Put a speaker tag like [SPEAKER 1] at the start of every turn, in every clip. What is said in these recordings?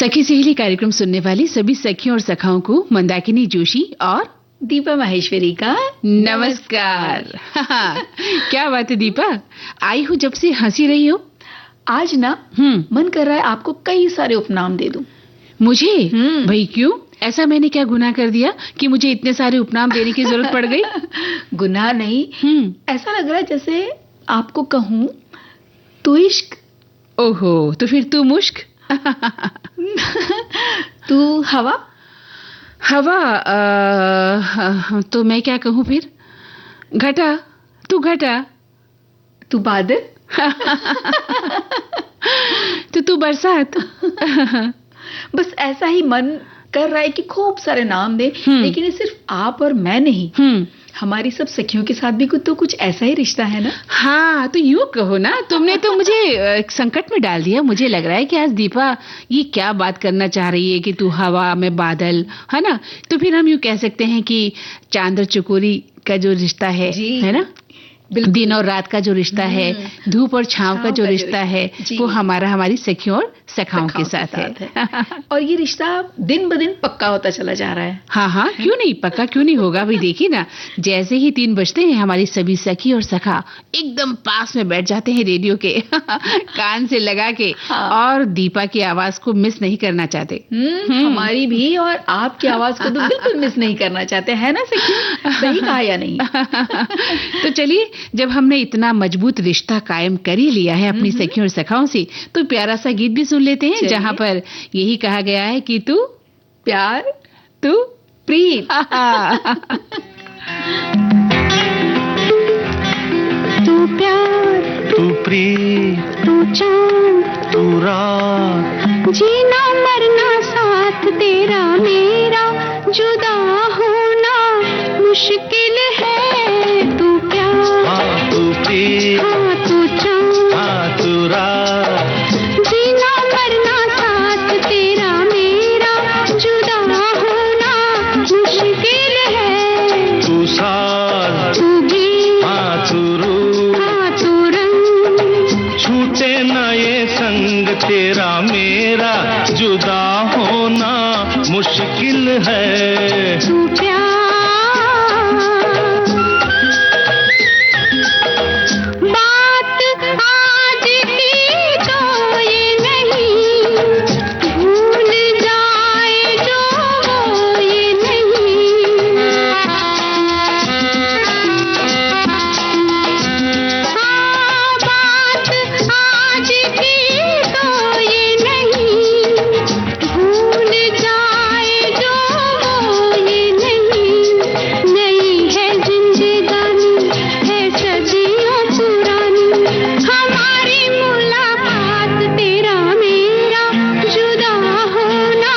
[SPEAKER 1] सखी सहेली कार्यक्रम सुनने वाली सभी सखियों और सखाओं को मंदाकिनी जोशी और
[SPEAKER 2] दीपा माहेश्वरी का
[SPEAKER 1] नमस्कार। क्या बात है दीपा, आई हो जब से हंसी रही हो।
[SPEAKER 2] आज ना मन कर रहा है आपको कई सारे उपनाम दे दूं।
[SPEAKER 1] मुझे? भाई क्यों? ऐसा मैंने क्या गुनाह कर दिया कि मुझे इतने सारे उपनाम देने की जरूरत पड़ गई?
[SPEAKER 2] गुनाह नहीं, ऐसा लग रहा है जैसे आपको कहूं तू इश्क।
[SPEAKER 1] ओहो, तो फिर तू मुश्क।
[SPEAKER 2] तू हवा।
[SPEAKER 1] हवा तो मैं क्या कहूं फिर? घटा, तू घटा।
[SPEAKER 2] तू बादल।
[SPEAKER 1] तो तू बरसात।
[SPEAKER 2] बस ऐसा ही मन कर रहा है कि खूब सारे नाम दे, लेकिन ये सिर्फ आप और मैं नहीं, हमारी सब सखियों के साथ भी तो कुछ ऐसा ही रिश्ता है ना।
[SPEAKER 1] हाँ, तो यूं कहो ना, तुमने तो मुझे संकट में डाल दिया। मुझे लग रहा है कि आज दीपा ये क्या बात करना चाह रही है कि तू हवा में बादल, है ना। तो फिर हम यूं कह सकते हैं कि चांद और चकोरी का जो रिश्ता है ना, दिन और रात का जो रिश्ता है, धूप और छांव का जो रिश्ता है, वो हमारी सखियों और सखाओं के साथ है।
[SPEAKER 2] और ये रिश्ता दिन ब दिन पक्का होता चला जा रहा है।
[SPEAKER 1] हाँ, क्यों नहीं, पक्का क्यों नहीं होगा। भाई देखिए ना, जैसे ही 3 बजते हैं हमारी सभी सखी और सखा एकदम पास में बैठ जाते हैं रेडियो के कान से लगा के, और दीपा की आवाज को मिस नहीं करना चाहते।
[SPEAKER 2] हमारी भी और आपकी आवाज को तो बिल्कुल मिस नहीं करना चाहते, है ना सखी? सही कहा या नहीं?
[SPEAKER 1] तो चलिए, जब हमने इतना मजबूत रिश्ता कायम कर ही लिया है अपनी सखियों और सखाओं से, तो प्यारा सा गीत भी सुन लेते हैं, जहां पर यही कहा गया है कि तू
[SPEAKER 2] प्यार,
[SPEAKER 1] तू
[SPEAKER 2] प्रीत।
[SPEAKER 3] तू प्यार,
[SPEAKER 4] तू प्रीत,
[SPEAKER 3] तू चांद,
[SPEAKER 4] तू रात,
[SPEAKER 3] जीना मरना साथ तेरा मेरा, जुदा होना मुश्किल है। तू प्यार,
[SPEAKER 4] हाँ तू प्रीत,
[SPEAKER 3] हाँ तू चांद,
[SPEAKER 4] हाँ तू रात,
[SPEAKER 3] जीना मरना साथ तेरा मेरा, जुदा होना मुश्किल है।
[SPEAKER 4] तू साथ,
[SPEAKER 3] तू भी,
[SPEAKER 4] हाँ तू रूह,
[SPEAKER 3] हाँ तू रंग,
[SPEAKER 4] छूटे ना ये संग तेरा मेरा, जुदा होना मुश्किल है।
[SPEAKER 3] तू प्यार। बात आज की तो ये नहीं, भूल जाए जो वो ये नहीं। हाँ, बात आज की तो ये नहीं, भूल जाए जो वो ये नहीं। नहीं है जिंदगानी, है सदियों पुरानी, हमारी मुलाकात तेरा मेरा, जुदा होना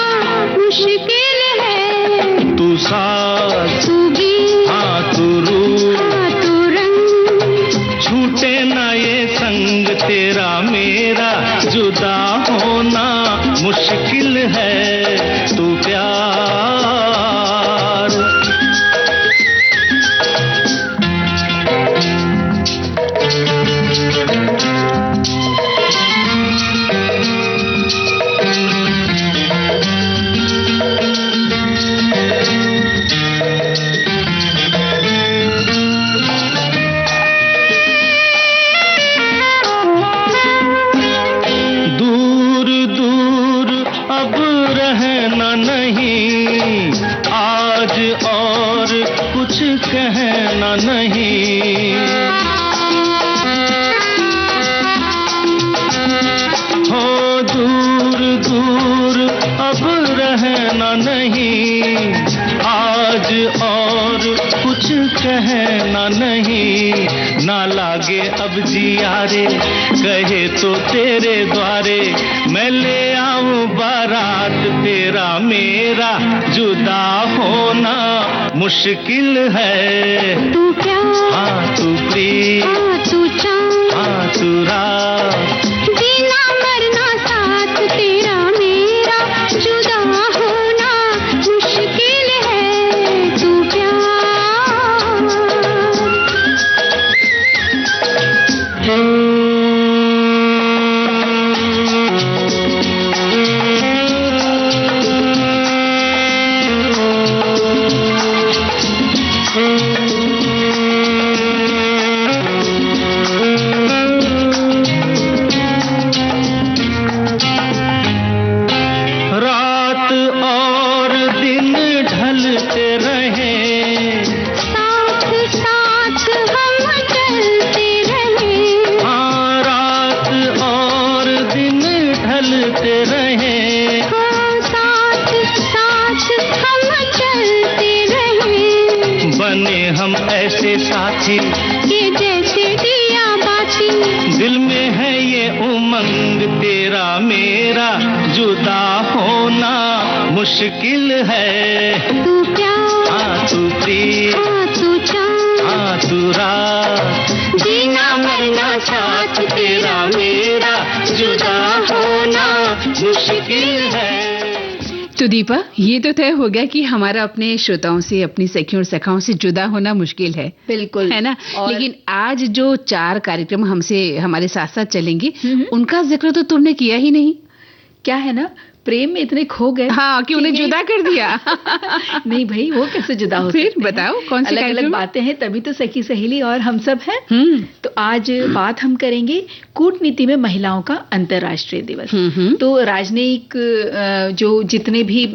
[SPEAKER 3] मुश्किल है।
[SPEAKER 4] तू साथ,
[SPEAKER 3] तू भी,
[SPEAKER 4] हाँ तू रूह,
[SPEAKER 3] हाँ तू रंग,
[SPEAKER 4] छूटे ना ये संग तेरा मेरा, जुदा होना मुश्किल है। तू प्यार, दूर दूर अब रहना नहीं, आज और कुछ कहना नहीं। हो दूर दूर अब रहना नहीं, आज और कुछ कहना नहीं। ना लागे अब जिया रे, कहे तो तेरे द्वारे, मैं ले आऊं बारात तेरा मेरा, जुदा होना मुश्किल है।
[SPEAKER 3] तू प्यार,
[SPEAKER 4] हाँ तू प्रीत,
[SPEAKER 3] हाँ तू चांद,
[SPEAKER 4] हाँ तू रात,
[SPEAKER 3] जीना मरना साथ तेरा मेरा, जुदा होना मुश्किल है। तू प्यार।
[SPEAKER 4] साथी
[SPEAKER 3] के जैसे दिया बाती।
[SPEAKER 4] दिल में है ये उमंग तेरा मेरा, जुदा होना मुश्किल है।
[SPEAKER 3] तू प्यार,
[SPEAKER 4] हाँ तू प्रीत,
[SPEAKER 3] हाँ तू चाँद,
[SPEAKER 4] हाँ तू रात, जीना मरना साथ तेरा मेरा, जुदा होना मुश्किल है।
[SPEAKER 1] तो दीपा, ये तो तय हो गया कि हमारा अपने श्रोताओं से, अपनी सखियों और सखाओं से जुदा होना मुश्किल है,
[SPEAKER 2] बिल्कुल,
[SPEAKER 1] है ना।
[SPEAKER 2] और
[SPEAKER 1] लेकिन आज जो 4 कार्यक्रम हमसे हमारे साथ साथ चलेंगे, उनका जिक्र तो तुमने किया ही नहीं।
[SPEAKER 2] क्या है ना, प्रेम में इतने खो गए
[SPEAKER 1] हाँ, कि उन्हें जुदा कर दिया।
[SPEAKER 2] नहीं भाई, वो कैसे जुदा हो
[SPEAKER 1] फिर
[SPEAKER 2] सकते हैं?
[SPEAKER 1] बताओ कौन सी
[SPEAKER 2] अलग अलग
[SPEAKER 1] कार्यक्रम?
[SPEAKER 2] बातें हैं, तभी तो सखी सहेली और हम सब हैं।
[SPEAKER 1] हम्म
[SPEAKER 2] तो आज बात हम करेंगे कूटनीति में महिलाओं का अंतर्राष्ट्रीय दिवस। तो राजनयिक जो जितने भी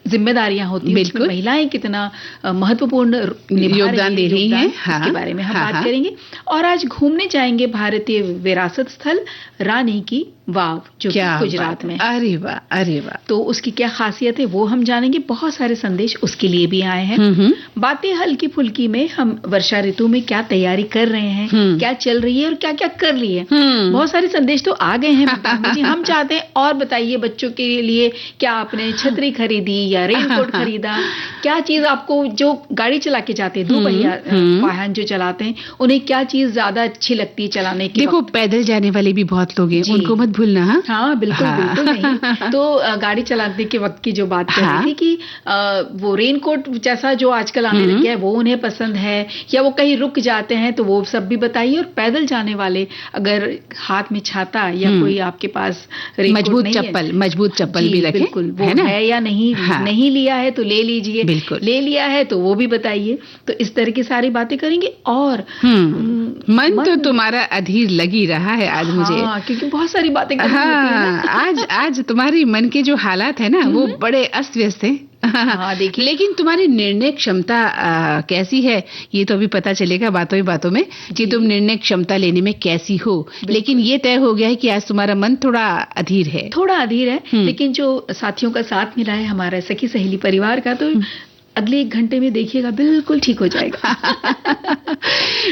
[SPEAKER 2] जिम्मेदारियां होती हैं, उसमें महिलाएं कितना महत्वपूर्ण
[SPEAKER 1] योगदान दे रही हैं,
[SPEAKER 2] इसके बारे में हम बात करेंगे। और आज घूमने जाएंगे भारतीय विरासत स्थल रानी की वाव, जो कि गुजरात में।
[SPEAKER 1] अरे वाह, अरे वाह।
[SPEAKER 2] तो उसकी क्या खासियत है वो हम जानेंगे। बहुत सारे संदेश उसके लिए भी आए हैं। बातें हल्की फुल्की में हम वर्षा ऋतु में क्या तैयारी कर रहे हैं, क्या चल रही है और क्या क्या कर रही है। बहुत सारे संदेश तो आ गए हैं जी। हम चाहते हैं और बताइए, बच्चों के लिए क्या आपने छतरी खरीदी या रेनकोट खरीदा, क्या चीज आपको, जो गाड़ी चला के जाते हैं, 2 पहिया वाहन जो चलाते हैं, उन्हें क्या चीज ज्यादा अच्छी लगती है चलाने की।
[SPEAKER 1] देखो, पैदल जाने वाले भी बहुत लोग हैं, उनको मत भूलना।
[SPEAKER 2] हाँ बिल्कुल, बिल्कुल नहीं। तो गाड़ी चलाने के वक्त की जो बात कर रही थी कि वो रेनकोट जैसा जो आजकल आने लग गया है, वो उन्हें पसंद है, या वो कहीं रुक जाते हैं तो वो सब भी बताइए। और पैदल जाने वाले, अगर हाथ में छाता या कोई आपके पास
[SPEAKER 1] मजबूत चप्पल भी रखें,
[SPEAKER 2] बिल्कुल, वो है या नहीं, नहीं लिया है तो ले लीजिए, बिल्कुल ले लिया है तो वो भी बताइए। तो इस तरह की सारी बातें करेंगे। और
[SPEAKER 1] मन तो तुम्हारा अधीर लगी रहा है आज मुझे,
[SPEAKER 2] क्योंकि बहुत सारी बातें करनी
[SPEAKER 1] होती है ना। आज तुम्हारी मन के जो हालात है ना, वो बड़े अस्त व्यस्त है।
[SPEAKER 2] हाँ, देखिए,
[SPEAKER 1] लेकिन तुम्हारी निर्णय क्षमता कैसी है, ये तो अभी पता चलेगा बातों ही बातों में कि तुम निर्णय क्षमता लेने में कैसी हो। लेकिन ये तय हो गया है कि आज तुम्हारा मन थोड़ा अधीर है,
[SPEAKER 2] लेकिन जो साथियों का साथ मिला है, हमारा सखी सहेली परिवार का, तो अगले 1 घंटे में देखिएगा बिल्कुल ठीक हो जाएगा।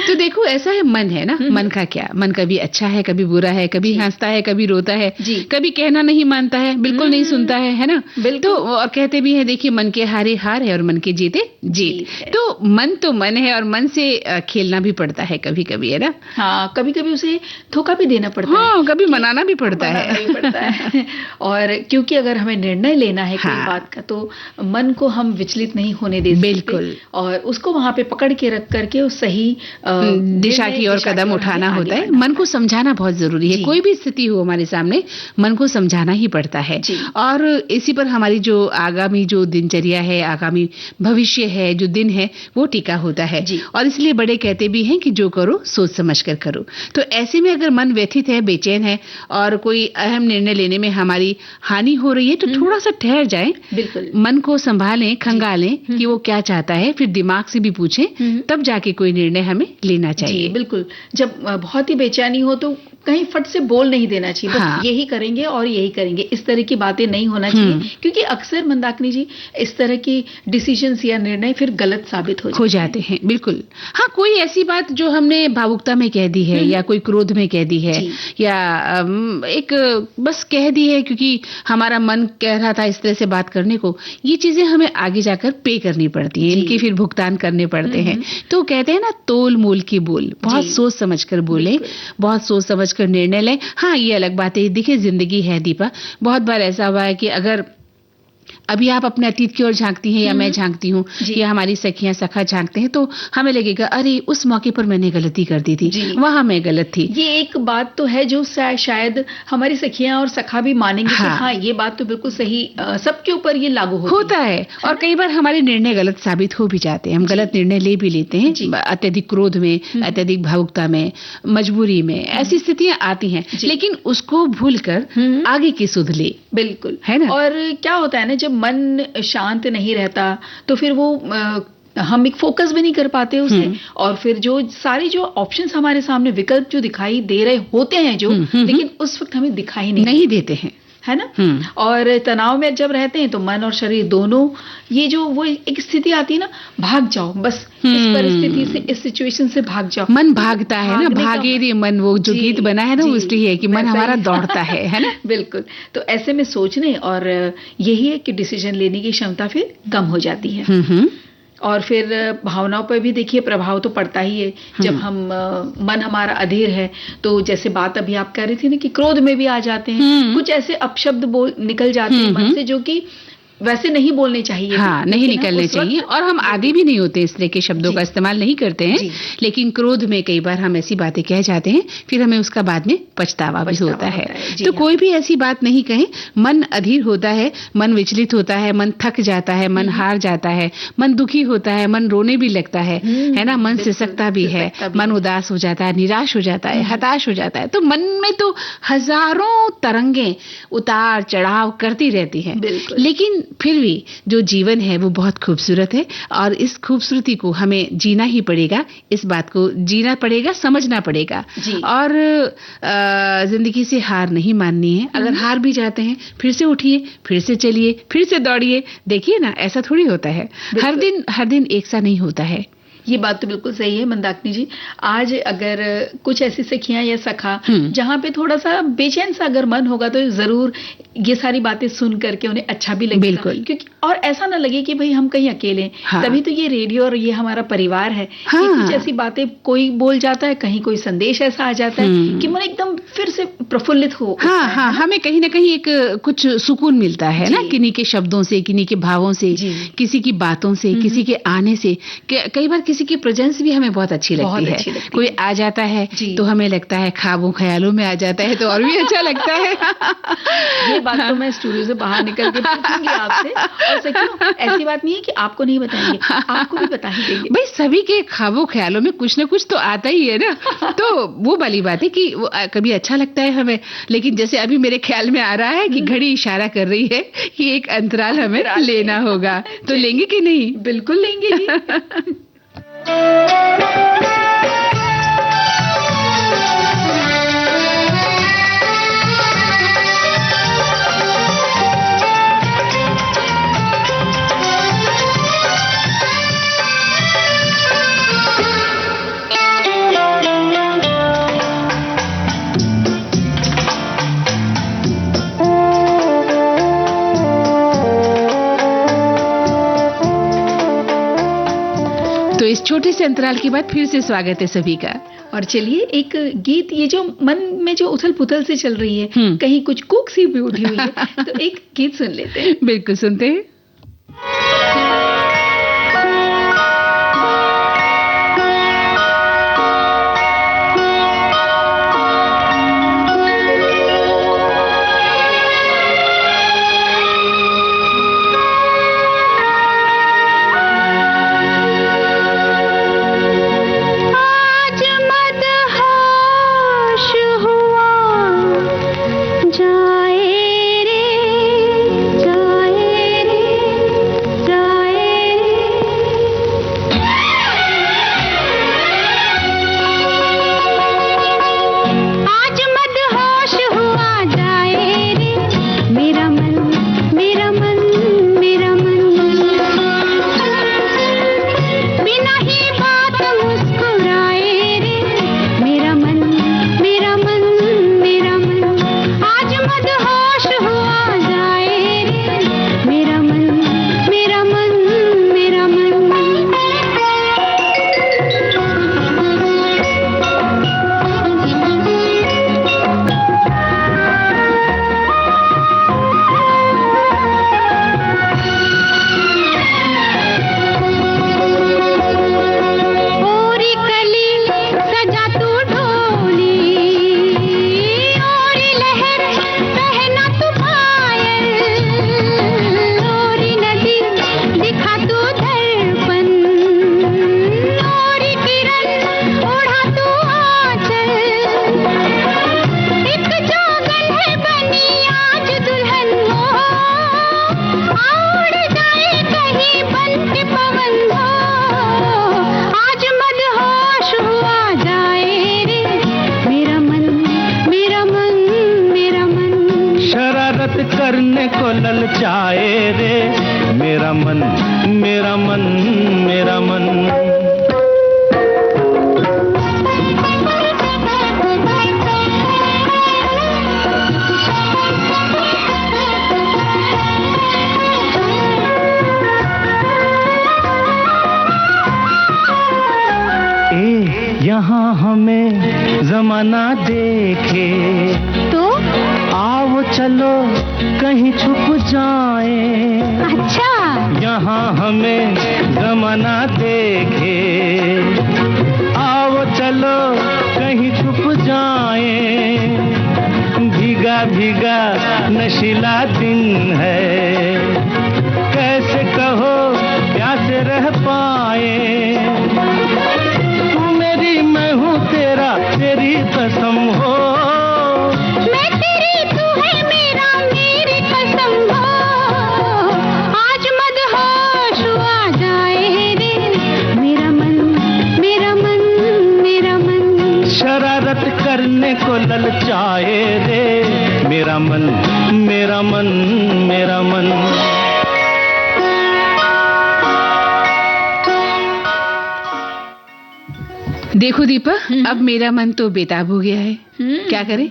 [SPEAKER 1] तो देखो, ऐसा है, मन है ना, मन का क्या, मन कभी अच्छा है, कभी बुरा है, कभी हंसता है, कभी रोता है, कभी कहना नहीं मानता है, बिल्कुल नहीं सुनता है ना। तो कहते भी है, देखिए, मन के हारे हार है और मन के जीते जीत। तो मन है और मन से खेलना भी पड़ता है कभी कभी, है ना।
[SPEAKER 2] हाँ, कभी कभी उसे धोखा भी देना पड़ता है,
[SPEAKER 1] कभी मनाना भी पड़ता है।
[SPEAKER 2] और क्योंकि अगर हमें निर्णय लेना है कोई बात का, तो मन को हम विचलित नहीं होने दे सकते।
[SPEAKER 1] बिल्कुल।
[SPEAKER 2] और उसको वहां पे पकड़ के रख करके उस सही
[SPEAKER 1] दिशा की ओर कदम उठाना होता है। मन को समझाना बहुत जरूरी है। कोई भी स्थिति हो हमारे सामने, मन को समझाना ही पड़ता है। और इसी पर हमारी जो आगामी जो दिनचर्या है, आगामी भविष्य है, जो दिन है, वो टिका होता है। और इसलिए बड़े कहते भी हैं कि जो करो सोच समझ कर करो। तो ऐसे में अगर मन व्यथित है, बेचैन है और कोई अहम निर्णय लेने में हमारी हानि हो रही है, तो थोड़ा सा ठहर जाए,
[SPEAKER 2] बिल्कुल
[SPEAKER 1] मन को संभालें, खंगालें कि वो क्या चाहता है, फिर दिमाग से भी पूछें, तब जाके कोई निर्णय हमें लेना चाहिए।
[SPEAKER 2] बिल्कुल। जब बहुत ही बेचैनी हो तो कहीं फट से बोल नहीं देना चाहिए, बस यही करेंगे और यही करेंगे, इस तरह की बातें नहीं होना चाहिए। क्योंकि अक्सर मंदाकिनी जी, इस तरह की डिसीजंस या निर्णय फिर गलत साबित हो
[SPEAKER 1] जाते हैं। बिल्कुल। हाँ, कोई ऐसी बात जो हमने भावुकता में कह दी है, या कोई क्रोध में कह दी है, या एक बस कह दी है क्योंकि हमारा मन कह रहा था इस तरह से बात करने को, ये चीजें हमें आगे जाकर पे करनी पड़ती है, इनके फिर भुगतान करने पड़ते हैं। तो कहते हैं ना, तोल मोल की बोल, बहुत सोच समझ कर बोले, बहुत सोच समझ कर निर्णय लें। हाँ, ये अलग बात है। देखिए, जिंदगी है दीपा, बहुत बार ऐसा हुआ है कि अगर अभी आप अपने अतीत की ओर झांकती हैं, या मैं झांकती हूँ, या हमारी सखियां सखा झांकते हैं, तो हमें लगेगा, अरे उस मौके पर मैंने गलती कर दी थी, वहां मैं गलत थी।
[SPEAKER 2] ये एक बात तो है जो शायद हमारी सखियां और सखा भी मानेंगे कि हाँ, ये बात तो बिल्कुल सही, सबके ऊपर ये लागू
[SPEAKER 1] होता है। और कई बार हमारे निर्णय गलत साबित हो भी जाते हैं, हम गलत निर्णय ले भी लेते हैं, अत्यधिक क्रोध में, अत्यधिक भावुकता में, मजबूरी में, ऐसी स्थितियां आती हैं। लेकिन उसको भूलकर आगे की सुध ले।
[SPEAKER 2] बिल्कुल,
[SPEAKER 1] है ना।
[SPEAKER 2] और क्या होता है ना, जब मन शांत नहीं रहता तो फिर वो हम एक फोकस भी नहीं कर पाते उससे, और फिर जो सारे जो ऑप्शंस हमारे सामने, विकल्प जो दिखाई दे रहे होते हैं, जो लेकिन उस वक्त हमें दिखाई नहीं
[SPEAKER 1] देते हैं,
[SPEAKER 2] है ना। और तनाव में जब रहते हैं तो मन और शरीर दोनों, ये जो वो एक स्थिति आती है ना, भाग जाओ बस, इस परिस्थिति से, इस सिचुएशन से भाग जाओ।
[SPEAKER 1] मन भागता है ना, भागे रे मन, वो जो गीत बना है ना, वो इसलिए है कि मन हमारा दौड़ता है ना।
[SPEAKER 2] बिल्कुल। तो ऐसे में सोचने और यही है कि डिसीजन लेने की क्षमता फिर कम हो जाती है। और फिर भावनाओं पर भी देखिए प्रभाव तो पड़ता ही है। जब हम मन हमारा अधीर है, तो जैसे बात अभी आप कह रही थी ना कि क्रोध में भी आ जाते हैं, कुछ ऐसे अपशब्द बोल निकल जाते हैं मन से जो कि वैसे नहीं बोलने चाहिए।
[SPEAKER 1] हाँ, नहीं निकलने चाहिए, और हम आदी भी नहीं होते इस तरह के शब्दों का इस्तेमाल नहीं करते हैं, लेकिन क्रोध में कई बार हम ऐसी बातें कह जाते हैं, फिर हमें उसका बाद में पछतावा भी होता है। तो कोई भी ऐसी बात नहीं कहें। मन अधीर होता है, मन विचलित होता है, मन थक जाता है, मन हार जाता है, मन दुखी होता है, मन रोने भी लगता है ना, मन सिसकता भी है, मन उदास हो जाता है, निराश हो जाता है, हताश हो जाता है। तो मन में तो हजारों तरंगें उतार चढ़ाव करती रहती है, लेकिन फिर भी जो जीवन है वो बहुत खूबसूरत है, और इस खूबसूरती को हमें जीना ही पड़ेगा। इस बात को जीना पड़ेगा, समझना पड़ेगा, और जिंदगी से हार नहीं माननी है। अगर हार भी जाते हैं, फिर से उठिए, फिर से चलिए, फिर से दौड़िए। देखिए ना, ऐसा थोड़ी होता है, हर दिन एक सा नहीं होता है।
[SPEAKER 2] ये बात तो बिल्कुल सही है मंदाकिनी जी। आज अगर कुछ ऐसी सखियां या सखा जहाँ पे थोड़ा सा बेचैन सा अगर मन होगा, तो जरूर ये सारी बातें सुन करके उन्हें अच्छा भी लगेगा।
[SPEAKER 1] बिल्कुल।
[SPEAKER 2] क्योंकि और ऐसा ना लगे कि भाई हम कहीं अकेले हैं। हाँ। तभी तो ये रेडियो और ये हमारा परिवार है। हाँ। कि कुछ ऐसी बातें कोई बोल जाता है, कहीं कोई संदेश ऐसा आ जाता है कि मन एकदम फिर से प्रफुल्लित हो।
[SPEAKER 1] हाँ, हमें कहीं ना कहीं एक कुछ सुकून मिलता है ना, किन्हीं के शब्दों से, किन्हीं के भावों से, किसी की बातों से, किसी के आने से। कई बार किसी की प्रेजेंस भी हमें बहुत अच्छी लगती है। कोई आ जाता है तो हमें लगता है, ख्वाबों ख्यालों में आ जाता है तो और भी अच्छा लगता है।
[SPEAKER 2] ये बात तो मैं स्टूडियो से बाहर निकल के पूछूंगी आपसे। और सच्ची ऐसी बात नहीं है कि आपको नहीं बताएंगे, आपको भी बता ही देंगे।
[SPEAKER 1] भाई सभी के ख्वाबों ख्यालों में कुछ ना कुछ तो आता ही है ना। तो वो वाली बात है कि कभी अच्छा लगता है हमें, लेकिन जैसे अभी मेरे ख्याल में आ रहा है कि घड़ी इशारा कर रही है कि एक अंतराल हमें लेना होगा। तो लेंगे कि नहीं?
[SPEAKER 2] बिल्कुल लेंगे जी।
[SPEAKER 1] तो इस छोटे से अंतराल के बाद फिर से स्वागत है सभी का।
[SPEAKER 2] और चलिए एक गीत, ये जो मन में जो उथल पुथल से चल रही है, कहीं कुछ कूक सी भी उठी हुई है, तो एक गीत सुन लेते हैं।
[SPEAKER 1] बिल्कुल सुनते हैं।
[SPEAKER 3] जाए रे
[SPEAKER 4] करने को ललचाए रे मेरा मन, मेरा मन, मेरा मन। यहाँ हमें जमाना देखे
[SPEAKER 3] तो
[SPEAKER 4] आओ चलो कहीं छुप जाए।
[SPEAKER 3] अच्छा,
[SPEAKER 4] यहाँ हमें जमाना देखे आओ चलो कहीं छुप जाए। भीगा भीगा नशीला दिन है, कैसे कहो प्यासे रह पाए। मैं हूँ तेरा, तेरी कसम हो,
[SPEAKER 3] मैं तेरी तू है मेरा, मेरी कसम हो। आज मदहोश आ जाए रे मेरा मन, मेरा मन, मेरा मन।
[SPEAKER 4] शरारत करने को ललचाए रे मेरा मन, मेरा मन, मेरा मन।
[SPEAKER 1] देखो दीपा, अब मेरा मन तो बेताब हो गया है। क्या करें?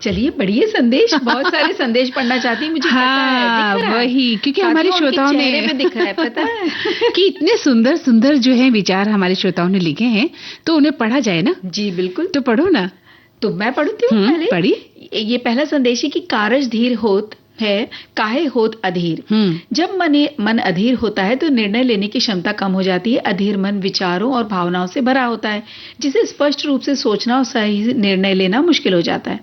[SPEAKER 2] चलिए, बढ़िए संदेश, बहुत सारे संदेश पढ़ना चाहती हूँ, मुझे
[SPEAKER 1] हाँ,
[SPEAKER 2] पता है, दिख रहा है।
[SPEAKER 1] वही, क्योंकि हमारे श्रोताओं ने
[SPEAKER 2] चेहरे पे दिख रहा है, पता है
[SPEAKER 1] कि इतने सुंदर सुंदर जो है विचार हमारे श्रोताओं ने लिखे हैं, तो उन्हें पढ़ा जाए ना।
[SPEAKER 2] जी बिल्कुल,
[SPEAKER 1] तो पढ़ो ना।
[SPEAKER 2] तो मैं पढ़ती हूँ पहले।
[SPEAKER 1] पढ़ी।
[SPEAKER 2] ये पहला संदेश है कि कारज धीर होत है, काहे होत अधीर। जब मन अधीर होता है तो निर्णय लेने की क्षमता कम हो जाती है। अधीर मन विचारों और भावनाओं से भरा होता है, जिसे स्पष्ट रूप से सोचना और सही निर्णय लेना मुश्किल हो जाता है।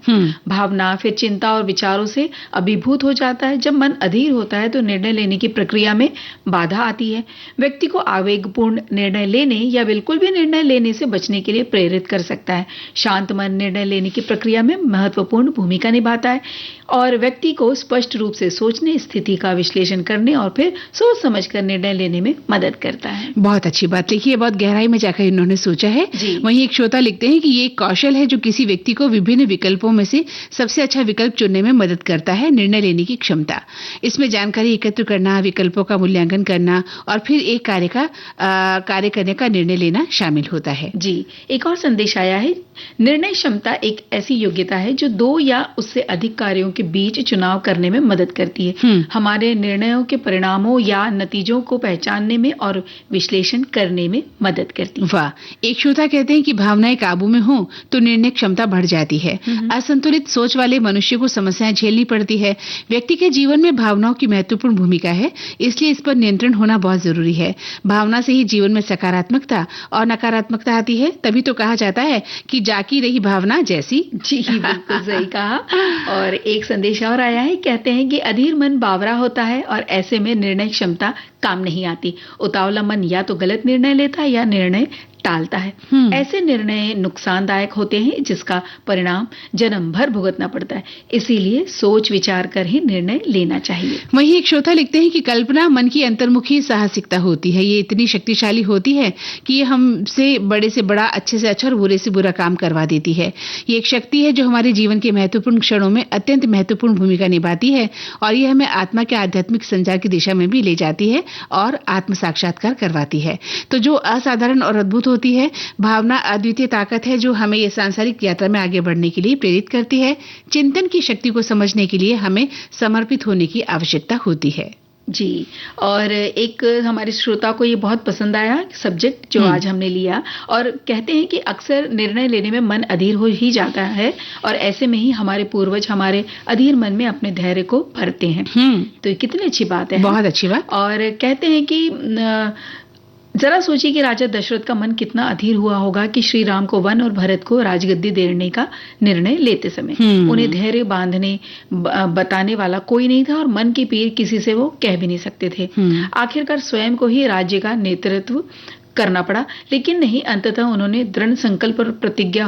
[SPEAKER 2] भावना फिर चिंता और विचारों से अभिभूत हो जाता है। जब मन अधीर होता है तो निर्णय लेने की प्रक्रिया में बाधा आती है। व्यक्ति को आवेगपूर्ण निर्णय लेने या बिल्कुल भी निर्णय लेने से बचने के लिए प्रेरित कर सकता है। शांत मन निर्णय लेने की प्रक्रिया में महत्वपूर्ण भूमिका निभाता है और व्यक्ति को स्पष्ट रूप से सोचने, स्थिति का विश्लेषण करने और फिर सोच समझकर निर्णय लेने में मदद करता है।
[SPEAKER 1] बहुत अच्छी बात लिखी है, बहुत गहराई में जाकर इन्होंने सोचा है। वहीं एक श्रोता लिखते हैं कि ये एक कौशल है जो किसी व्यक्ति को विभिन्न विकल्पों में से सबसे अच्छा विकल्प चुनने में मदद करता है। निर्णय लेने की क्षमता, इसमें जानकारी एकत्र करना, विकल्पों का मूल्यांकन करना और फिर एक कार्य करने का निर्णय लेना शामिल होता है।
[SPEAKER 2] जी, एक और संदेश आया है। निर्णय क्षमता एक ऐसी योग्यता है जो दो या उससे अधिक कार्यों के बीच चुनाव करने में मदद करती है। हमारे निर्णयों के परिणामों या नतीजों को पहचानने में और विश्लेषण करने में मदद करती है।
[SPEAKER 1] वाह, एक श्रोता कहते हैं कि भावनाएं काबू में हो तो निर्णय क्षमता बढ़ जाती है। असंतुलित सोच वाले मनुष्य को समस्याएं झेलनी पड़ती है। व्यक्ति के जीवन में भावनाओं की महत्वपूर्ण भूमिका है, इसलिए इस पर नियंत्रण होना बहुत जरूरी है। भावना से ही जीवन में सकारात्मकता और नकारात्मकता आती है। तभी तो कहा जाता है कि जाकी रही भावना जैसी।
[SPEAKER 2] जी बिल्कुल सही कहा। और एक संदेश और आया है, कहते हैं कि अधीर मन बावरा होता है और ऐसे में निर्णय क्षमता काम नहीं आती। उतावला मन या तो गलत निर्णय लेता है या निर्णय टालता है। ऐसे निर्णय नुकसानदायक होते हैं जिसका परिणाम जन्म भर भुगतना पड़ता है। इसीलिए सोच विचार कर ही निर्णय लेना चाहिए।
[SPEAKER 1] वहीं एक श्रोता लिखते हैं कि कल्पना मन की अंतर्मुखी साहसिकता होती है। ये इतनी शक्तिशाली होती है कि ये हमसे बड़े से बड़ा, अच्छे से अच्छा और बुरे से बुरा काम करवा देती है। ये एक शक्ति है जो हमारे जीवन के महत्वपूर्ण क्षणों में अत्यंत महत्वपूर्ण भूमिका निभाती है और ये हमें आत्मा के आध्यात्मिक संचार की दिशा में भी ले जाती है और आत्म साक्षात्कार करवाती है। तो जो असाधारण और अद्भुत होती है, भावना अद्वितीय ताकत है जो हमें ये सांसारिक यात्रा में आगे बढ़ने के लिए प्रेरित करती है। चिंतन की शक्ति को समझने के लिए हमें समर्पित होने की आवश्यकता होती है।
[SPEAKER 2] जी, और एक हमारे श्रोता को ये बहुत पसंद आया सब्जेक्ट जो आज हमने लिया, और कहते हैं कि अक्सर निर्णय लेने में मन अधीर हो ही जाता है और ऐसे में ही हमारे पूर्वज हमारे अधीर मन में अपने धैर्य को भरते हैं। तो ये कितनी अच्छी बात है।
[SPEAKER 1] बहुत अच्छी बात।
[SPEAKER 2] और कहते हैं कि जरा सोचिए कि राजा दशरथ का मन कितना अधीर हुआ होगा कि श्री राम को वन और भरत को राजगद्दी देने का निर्णय लेते समय उन्हें धैर्य बांधने बताने वाला कोई नहीं था और मन की पीर किसी से वो कह भी नहीं सकते थे। आखिरकार स्वयं को ही राज्य का नेतृत्व करना पड़ा, लेकिन नहीं, अंततः उन्होंने दृढ़ संकल्प और प्रतिज्ञा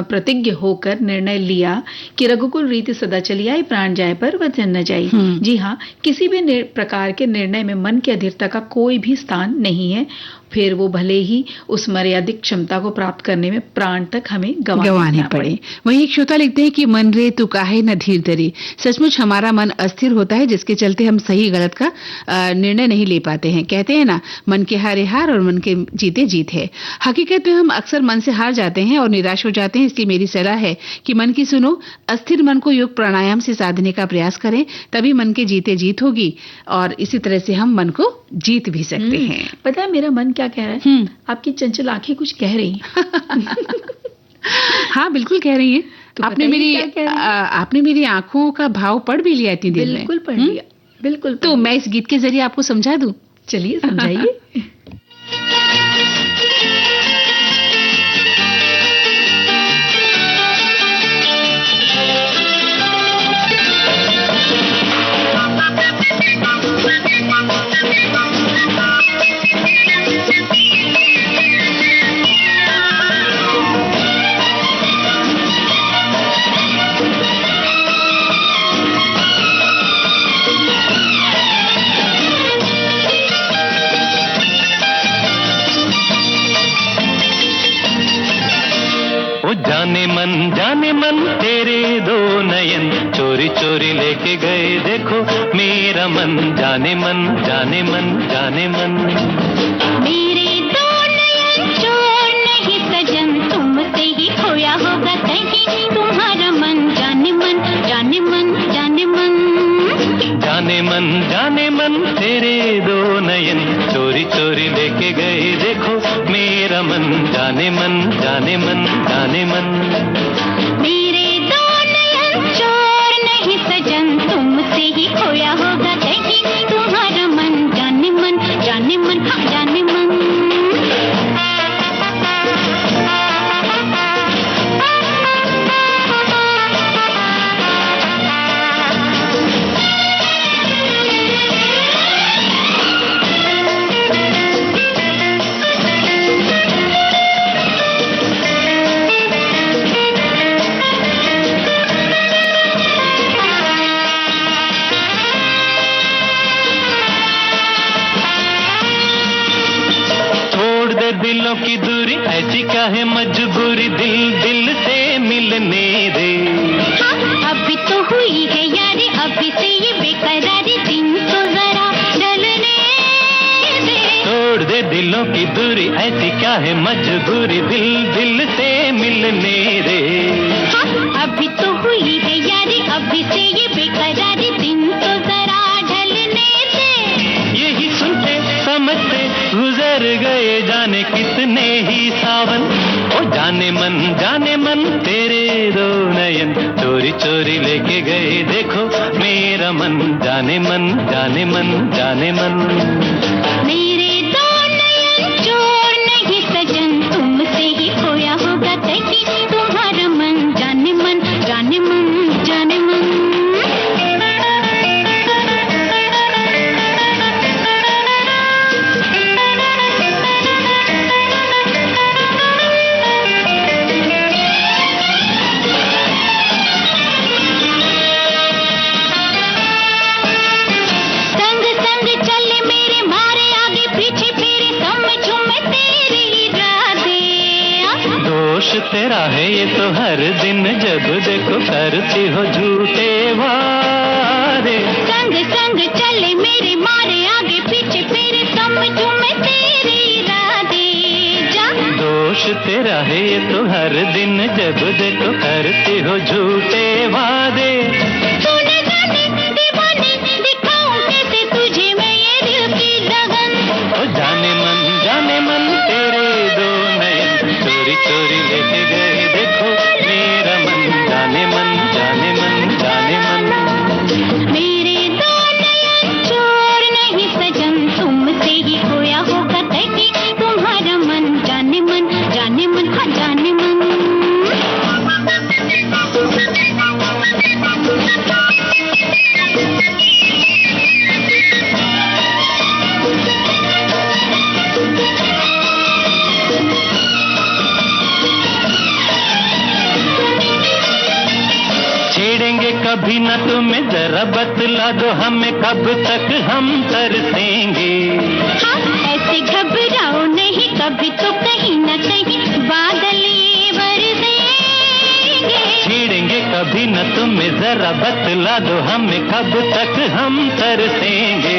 [SPEAKER 2] प्रतिज्ञ होकर निर्णय लिया कि रघुकुल रीति सदा चली आई, प्राण जाए पर वचन न जाई। जी हाँ, किसी भी प्रकार के निर्णय में मन की अधीरता का कोई भी स्थान नहीं है, फिर वो भले ही उस मर्यादित क्षमता को प्राप्त करने में प्राण तक हमें गंवाने पड़े।
[SPEAKER 1] वहीं एक श्रोता लिखते हैं कि मन रे तू काहे न धीर धरी। सचमुच हमारा मन अस्थिर होता है, जिसके चलते हम सही गलत का निर्णय नहीं ले पाते हैं। कहते हैं ना, मन के हारे हार और मन के जीते जीत है। हकीकत में हम अक्सर मन से हार जाते हैं और निराश हो जाते हैं। इसलिए मेरी सलाह है कि मन की सुनो, अस्थिर मन को योग प्राणायाम से साधने का प्रयास करें, तभी मन के जीते जीत होगी और इसी तरह से हम मन को जीत भी सकते हैं।
[SPEAKER 2] पता है मेरा मन क्या कह रहा है? आपकी चंचल आंखें कुछ कह रही
[SPEAKER 1] हाँ, बिल्कुल कह रही है। तो आपने मेरी आंखों का भाव पढ़ भी लिया इतनी देर में।
[SPEAKER 2] बिल्कुल पढ़ लिया, बिल्कुल।
[SPEAKER 1] तो मैं इस गीत के जरिए आपको समझा दूं।
[SPEAKER 2] चलिए समझाइए।
[SPEAKER 4] जाने मन तेरे दो नयन चोरी चोरी लेके गए, देखो मेरा मन। जाने मन जाने मन जाने मन।
[SPEAKER 3] मेरे दो नयन चोर नहीं सजन, तुमसे ही खोया होगा कहीं तुम्हारा मन। जाने मन जाने मन जाने मन।
[SPEAKER 4] जाने मन तेरे दो नयन चोरी चोरी लेके गए, देखो मेरा मन। जाने मन जाने मन जाने मन।
[SPEAKER 3] मेरे दो नयन चोर नहीं सजन, तुमसे ही खोया होगा कहीं तुम्हारा मन। जाने मन जाने मन जाने मन।
[SPEAKER 4] दिलों की दूरी ऐसी क्या है मजबूरी, दिल दिल से मिलने दे।
[SPEAKER 3] अभी तो हुई है यारी, अभी से ये बेकरारी, दिन तो जरा ढलने दे।
[SPEAKER 4] तोड़ दे दिलों की दूरी ऐसी क्या है मजबूरी, दिल दिल से मिलने दे।
[SPEAKER 3] अभी तो हुई है यारी, अभी से ये बेकरारी, दिन तो जरा ढलने दे।
[SPEAKER 4] यही सुनते समझते गुजर गए जाने कितने ही सावन। ओ जाने मन तेरे दो नयन चोरी चोरी लेके गए, देखो मेरा मन। जाने मन जाने मन जाने मन।
[SPEAKER 3] मेरे दो नयन चोर नहीं सजन, तुमसे ही खोया होगा कहीं तुम्हारा मन। जाने मन जाने मन जाने मन।
[SPEAKER 4] तेरा है ये तो हर दिन जब देखो करती हो झूठे वारे।
[SPEAKER 3] संग संग चले मेरे मारे आगे पीछे फिरे समझूं मैं तेरी राधे जा।
[SPEAKER 4] दोष तेरा है ये तो हर दिन जब देखो करती हो झूठे वादे।
[SPEAKER 3] तूने जाने दीवाने दिखाऊं कैसे तुझे मैं ये दिल की लगन।
[SPEAKER 4] ओ जाने मन तेरे दो नयन चोरी चोरी लेके गए, देखो मेरा मन। जाने मन जाने मन जाने मन।
[SPEAKER 3] मेरे दो नयन चोर नहीं सजन, तुमसे ही खोया होगा कहीं तुम्हारा मन। जाने मन जाने मन हाँ जाने मन।
[SPEAKER 4] छेड़ेंगे कभी न तुम्हें, जरा बतला दो हमें कब तक हम तरसेंगे।
[SPEAKER 3] हाँ, ऐसे घबराओ नहीं, कभी तो कहीं न कहीं बादल ये बरसेंगे।
[SPEAKER 4] छेड़ेंगे कभी न तुम्हें, जरा बतला दो हमें कब तक हम तरसेंगे।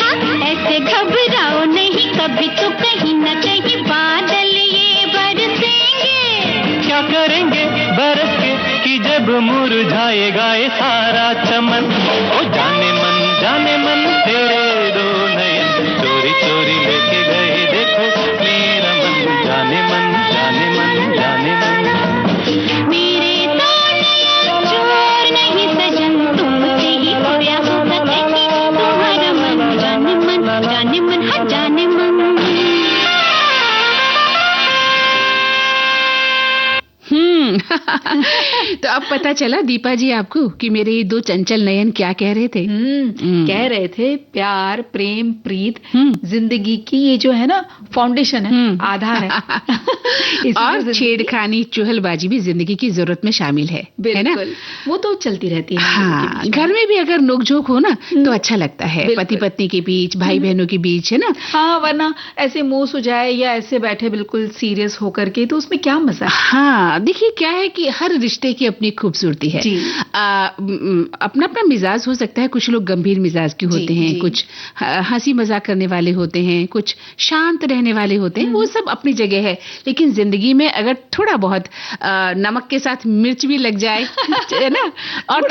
[SPEAKER 3] हाँ, ऐसे घबराओ नहीं, कभी तो कहीं न कहीं बादल ये बरसेंगे।
[SPEAKER 4] क्या करेंगे बरस के कि जब मुरझाएगा ये सारा चमन। ओ जाने मन तेरे दो नयन, चोरी चोरी लेके गए देखो मेरा मन। जाने मन जाने मन जाने मन।
[SPEAKER 3] मेरे दो नयन चोर नहीं सजन, तुमसे ही खोया होगा कहीं तुम्हारा मन। जाने मन जाने मन, हाँ जाने मन।
[SPEAKER 1] तो अब पता चला दीपा जी आपको कि मेरे ये दो चंचल नयन क्या कह रहे थे।
[SPEAKER 2] कह रहे थे प्यार, प्रेम, प्रीत जिंदगी की ये जो है ना फाउंडेशन है, आधार है।
[SPEAKER 1] और छेड़खानी, चुहलबाजी भी जिंदगी की जरूरत में शामिल है ना?
[SPEAKER 2] वो तो चलती रहती है।
[SPEAKER 1] हाँ, घर में भी अगर नोकझोंक हो ना तो अच्छा लगता है, पति पत्नी के बीच, भाई बहनों के बीच, है ना?
[SPEAKER 2] हाँ, वरना ऐसे मुंह सुझाए या ऐसे बैठे बिल्कुल सीरियस होकर के, तो उसमें क्या मजा।
[SPEAKER 1] हाँ, देखिए क्या है कि हर रिश्ते की अपनी खूबसूरती है। अपना अपना मिजाज हो सकता है, कुछ लोग गंभीर मिजाज के होते हैं, कुछ हंसी मजाक करने वाले होते हैं, कुछ शांत रहने वाले होते हैं, वो सब अपनी जगह है। लेकिन जिंदगी में अगर थोड़ा बहुत नमक के साथ मिर्च भी लग जाए है ना, और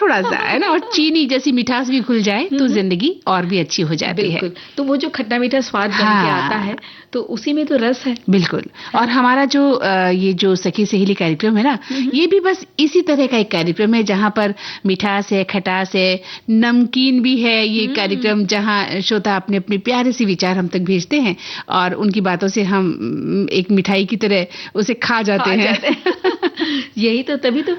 [SPEAKER 1] थोड़ा सा है ना, और चीनी जैसी मिठास भी खुल जाए तो जिंदगी और भी अच्छी हो जाती है।
[SPEAKER 2] तो वो जो खट्टा मीठा स्वाद बन के आता है, तो उसी में तो रस है।
[SPEAKER 1] बिल्कुल। और हमारा जो ये जो सखी सहेली कार्यक्रम है ना, ये भी बस इसी तरह का एक कार्यक्रम है जहाँ पर मिठास है, खटास है, नमकीन भी है। ये कार्यक्रम जहाँ श्रोता अपने अपने प्यारे से विचार हम तक भेजते हैं और उनकी बातों से हम एक मिठाई की तरह उसे खा जाते हैं।
[SPEAKER 2] यही तो, तभी तो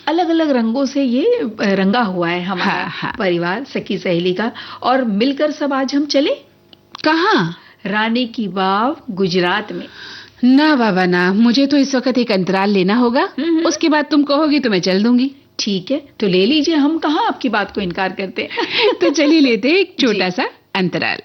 [SPEAKER 2] अलग अलग रंगों से ये रंगा हुआ है हमारा परिवार सखी सहेली का। और मिलकर सब आज हम चले कहाँ? रानी की वाव, गुजरात में।
[SPEAKER 1] ना बाबा ना, मुझे तो इस वक्त एक अंतराल लेना होगा, उसके बाद तुम कहोगी तो मैं चल दूंगी।
[SPEAKER 2] ठीक है, तो ले लीजिए, हम कहाँ आपकी बात को इनकार करते हैं।
[SPEAKER 1] तो चलिए लेते एक छोटा सा अंतराल।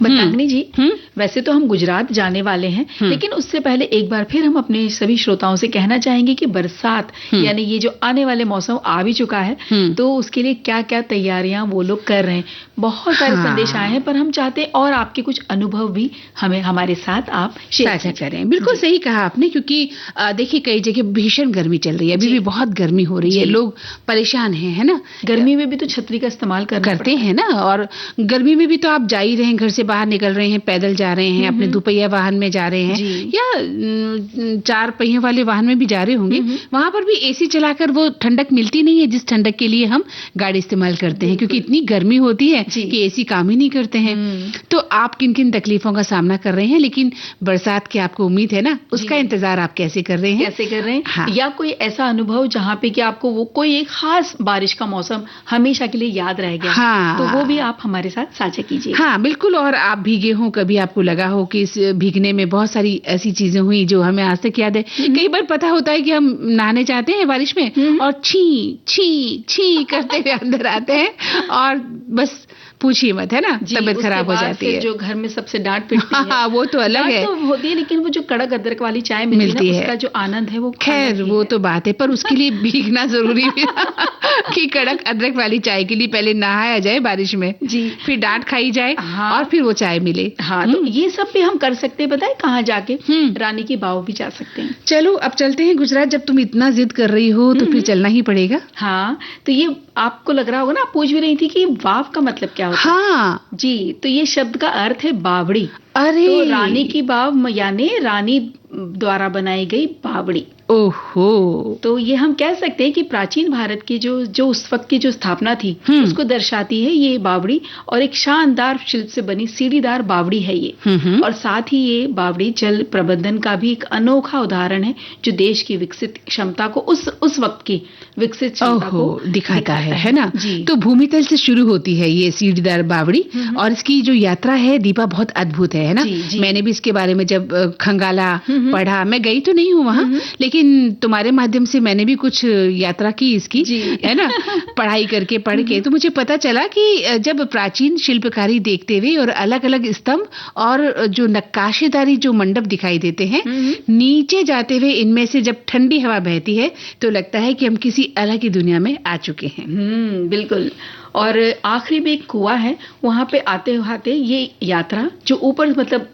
[SPEAKER 2] बतांगनी जी, वैसे तो हम गुजरात जाने वाले हैं, लेकिन उससे पहले एक बार फिर हम अपने सभी श्रोताओं से कहना चाहेंगे कि बरसात यानी ये जो आने वाले मौसम आ भी चुका है, तो उसके लिए क्या क्या तैयारियां वो लोग कर रहे हैं। बहुत सारे संदेश आए हैं, पर हम चाहते हैं और आपके कुछ अनुभव भी हमें हमारे साथ आप
[SPEAKER 1] साझा करें। बिल्कुल सही कहा आपने, क्योंकि देखिए कई जगह भीषण गर्मी चल रही है, अभी भी बहुत गर्मी हो रही है, लोग परेशान हैं, है ना।
[SPEAKER 2] गर्मी में भी तो छतरी का इस्तेमाल करते
[SPEAKER 1] हैं ना, और गर्मी में भी तो आप जा ही रहे हैं, घर से बाहर निकल रहे हैं, पैदल जा रहे हैं, अपने दुपहिया वाहन में जा रहे हैं या चार पहियों वाले वाहन में भी जा रहे होंगे, वहां पर भी एसी चलाकर वो ठंडक मिलती नहीं है जिस ठंडक के लिए हम गाड़ी इस्तेमाल करते हैं, क्योंकि इतनी गर्मी होती है कि एसी काम ही नहीं करते हैं। तो आप किन किन तकलीफों का सामना कर रहे हैं, लेकिन बरसात की आपको उम्मीद है ना, उसका इंतजार आप कैसे कर रहे हैं?
[SPEAKER 2] हाँ। या कोई ऐसा अनुभव जहाँ पे कि आपको वो कोई एक खास बारिश का मौसम हमेशा के लिए याद रह गया, तो वो भी आप हमारे साथ साझा कीजिए।
[SPEAKER 1] हाँ बिल्कुल, और आप भीगे हो, कभी आपको लगा हो कि इस भीगने में बहुत सारी ऐसी चीजें हुई जो हमें आज तक याद है? कई बार पता होता है कि हम नहाने जाते हैं बारिश में और छी छी छी करते हुए अंदर आते हैं और बस पूछिए मत, है ना, तबीयत खराब हो जाती है।
[SPEAKER 2] जो घर में सबसे डांट पिटती है,
[SPEAKER 1] हाँ, वो तो अलग है,
[SPEAKER 2] तो होती है, लेकिन वो जो कड़क अदरक वाली चाय मिलती है उसका जो आनंद है वो
[SPEAKER 1] खैर वो तो बात है, पर उसके लिए भीगना जरूरी भी कि कड़क अदरक वाली चाय के लिए पहले नहाया जाए बारिश में,
[SPEAKER 2] जी,
[SPEAKER 1] फिर डांट खाई जाए,
[SPEAKER 2] हाँ,
[SPEAKER 1] और फिर वो चाय मिले।
[SPEAKER 2] हाँ, तो ये सब भी हम कर सकते हैं, बताए कहाँ जाके? रानी की बाव भी जा सकते हैं।
[SPEAKER 1] चलो अब चलते हैं गुजरात, जब तुम इतना जिद कर रही हो तो फिर चलना ही पड़ेगा।
[SPEAKER 2] हाँ, तो ये आपको लग रहा होगा ना, आप पूछ भी रही थी कि वाव का मतलब क्या होता है?
[SPEAKER 1] हाँ
[SPEAKER 2] जी, तो ये शब्द का अर्थ है बावड़ी।
[SPEAKER 1] अरे,
[SPEAKER 2] तो रानी की बाव यानी रानी द्वारा बनाई गई बावड़ी।
[SPEAKER 1] ओहो,
[SPEAKER 2] तो ये हम कह सकते हैं कि प्राचीन भारत की जो उस वक्त की जो स्थापना थी उसको दर्शाती है ये बावड़ी, और एक शानदार शिल्प से बनी सीढ़ीदार बावड़ी है ये। और साथ ही ये बावड़ी जल प्रबंधन का भी एक अनोखा उदाहरण है जो देश की विकसित क्षमता को उस वक्त की विकसित क्षमता को
[SPEAKER 1] दिखाता है ना। तो भूमितल से शुरू होती है ये सीढ़ीदार बावड़ी, और इसकी जो यात्रा है दीपा बहुत अद्भुत है ना। मैंने भी इसके बारे में जब खंगाला पढ़ा, मैं गई तो नहीं हूँ वहां, लेकिन तुम्हारे माध्यम से मैंने भी कुछ यात्रा की इसकी, है ना, पढ़ाई करके पढ़ के, तो मुझे पता चला कि जब प्राचीन शिल्पकारी देखते हुए और अलग अलग स्तंभ और जो नक्काशीदारी जो मंडप दिखाई देते हैं, नीचे जाते हुए इनमें से जब ठंडी हवा बहती है तो लगता है कि हम किसी अलग ही दुनिया में आ चुके हैं।
[SPEAKER 2] बिल्कुल। और आखिरी में एक कुआं है, वहां पे आते आते ये यात्रा जो ऊपर मतलब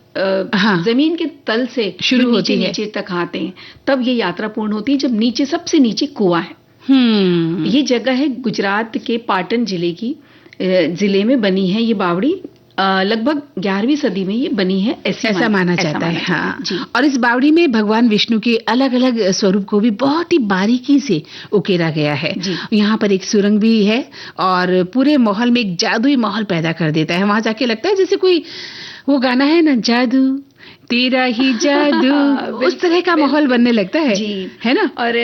[SPEAKER 2] जमीन के तल से शुरू होती है, नीचे तक आते हैं, तब ये यात्रा पूर्ण होती है जब नीचे सबसे नीचे कुआं है। ये जगह है गुजरात के पाटन जिले में बनी है ये बावड़ी। लगभग 11वीं सदी में ये बनी है, ऐसा माना जाता है। हाँ।
[SPEAKER 1] और इस बावड़ी में भगवान विष्णु के अलग अलग स्वरूप को भी बहुत ही बारीकी से उकेरा गया है। यहाँ पर एक सुरंग भी है और पूरे माहौल में एक जादुई माहौल पैदा कर देता है। वहां जाके लगता है जैसे कोई वो गाना है ना, जादू तेरा ही जादू, उस तरह का माहौल बनने लगता है, है ना।
[SPEAKER 2] और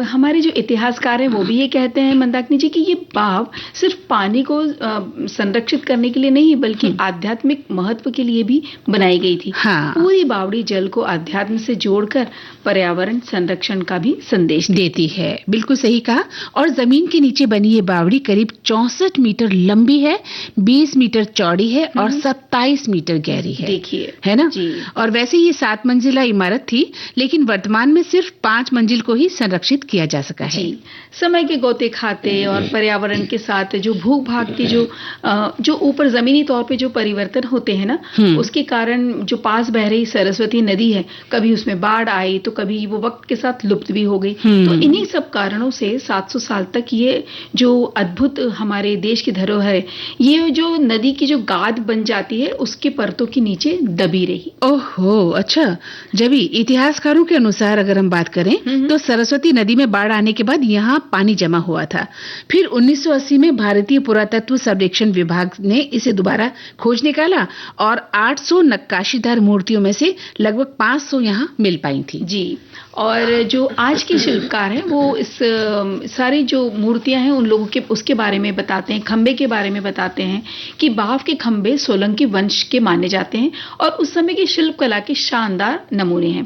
[SPEAKER 2] हमारे जो इतिहासकार हैं वो भी ये कहते हैं मंदाकिनी जी कि ये बाव सिर्फ पानी को संरक्षित करने के लिए नहीं बल्कि आध्यात्मिक महत्व के लिए भी बनाई गई थी। पूरी बावड़ी जल को अध्यात्म से जोड़कर पर्यावरण संरक्षण का भी संदेश
[SPEAKER 1] देती है। बिल्कुल सही कहा। और जमीन के नीचे बनी ये बावड़ी करीब 64 मीटर लंबी है, 20 मीटर चौड़ी है और 27 मीटर गहरी है।
[SPEAKER 2] देखिए,
[SPEAKER 1] है ना। और वैसे ये 7 मंजिला इमारत थी, लेकिन वर्तमान में सिर्फ 5 मंजिल को ही संरक्षित किया जा सका है।
[SPEAKER 2] समय के गोते खाते और पर्यावरण के साथ जो भूख भाग के जो ऊपर जमीनी तौर पे जो परिवर्तन होते हैं ना, उसके कारण जो पास बह रही सरस्वती नदी है, कभी उसमें बाढ़ आई तो कभी वो वक्त के साथ लुप्त भी हो गई। तो इन्हीं सब कारणों से 700 साल तक ये जो अद्भुत हमारे देश की धरोहर है, ये जो नदी की जो गाद बन जाती है उसके परतों के नीचे दबी रही।
[SPEAKER 1] ओहो, अच्छा। जबी इतिहासकारों के अनुसार अगर हम बात करें तो सरस्वती नदी में बाढ़ आने के बाद यहाँ पानी जमा हुआ था। फिर 1980 में भारतीय पुरातत्व सर्वेक्षण विभाग ने इसे दोबारा खोज निकाला और 800 नक्काशीदार मूर्तियों में से लगभग 500 यहाँ मिल पाई थी।
[SPEAKER 2] जी। और जो आज के शिल्पकार हैं वो इस सारी जो मूर्तियां हैं उन लोगों के उसके बारे में बताते हैं, खंबे के बारे में बताते हैं कि बाव के खंबे सोलंकी वंश के माने जाते हैं और उस समय की शिल्प कला के शानदार नमूने हैं।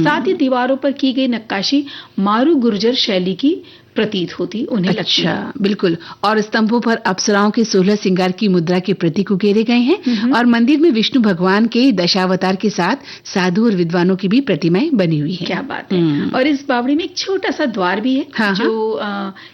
[SPEAKER 2] साथ ही दीवारों पर की गई नक्काशी मारू गुर्जर शैली की प्रतीत होती उन्हें लगती है।
[SPEAKER 1] बिल्कुल। और स्तंभों पर अप्सराओं के 16 श्रृंगार की मुद्रा के प्रतीक उकेरे गए हैं और मंदिर में विष्णु भगवान के दशावतार के साथ साधु और विद्वानों की भी प्रतिमाएं बनी हुई है।
[SPEAKER 2] क्या बात है। और इस बावड़ी में एक छोटा सा द्वार भी है जो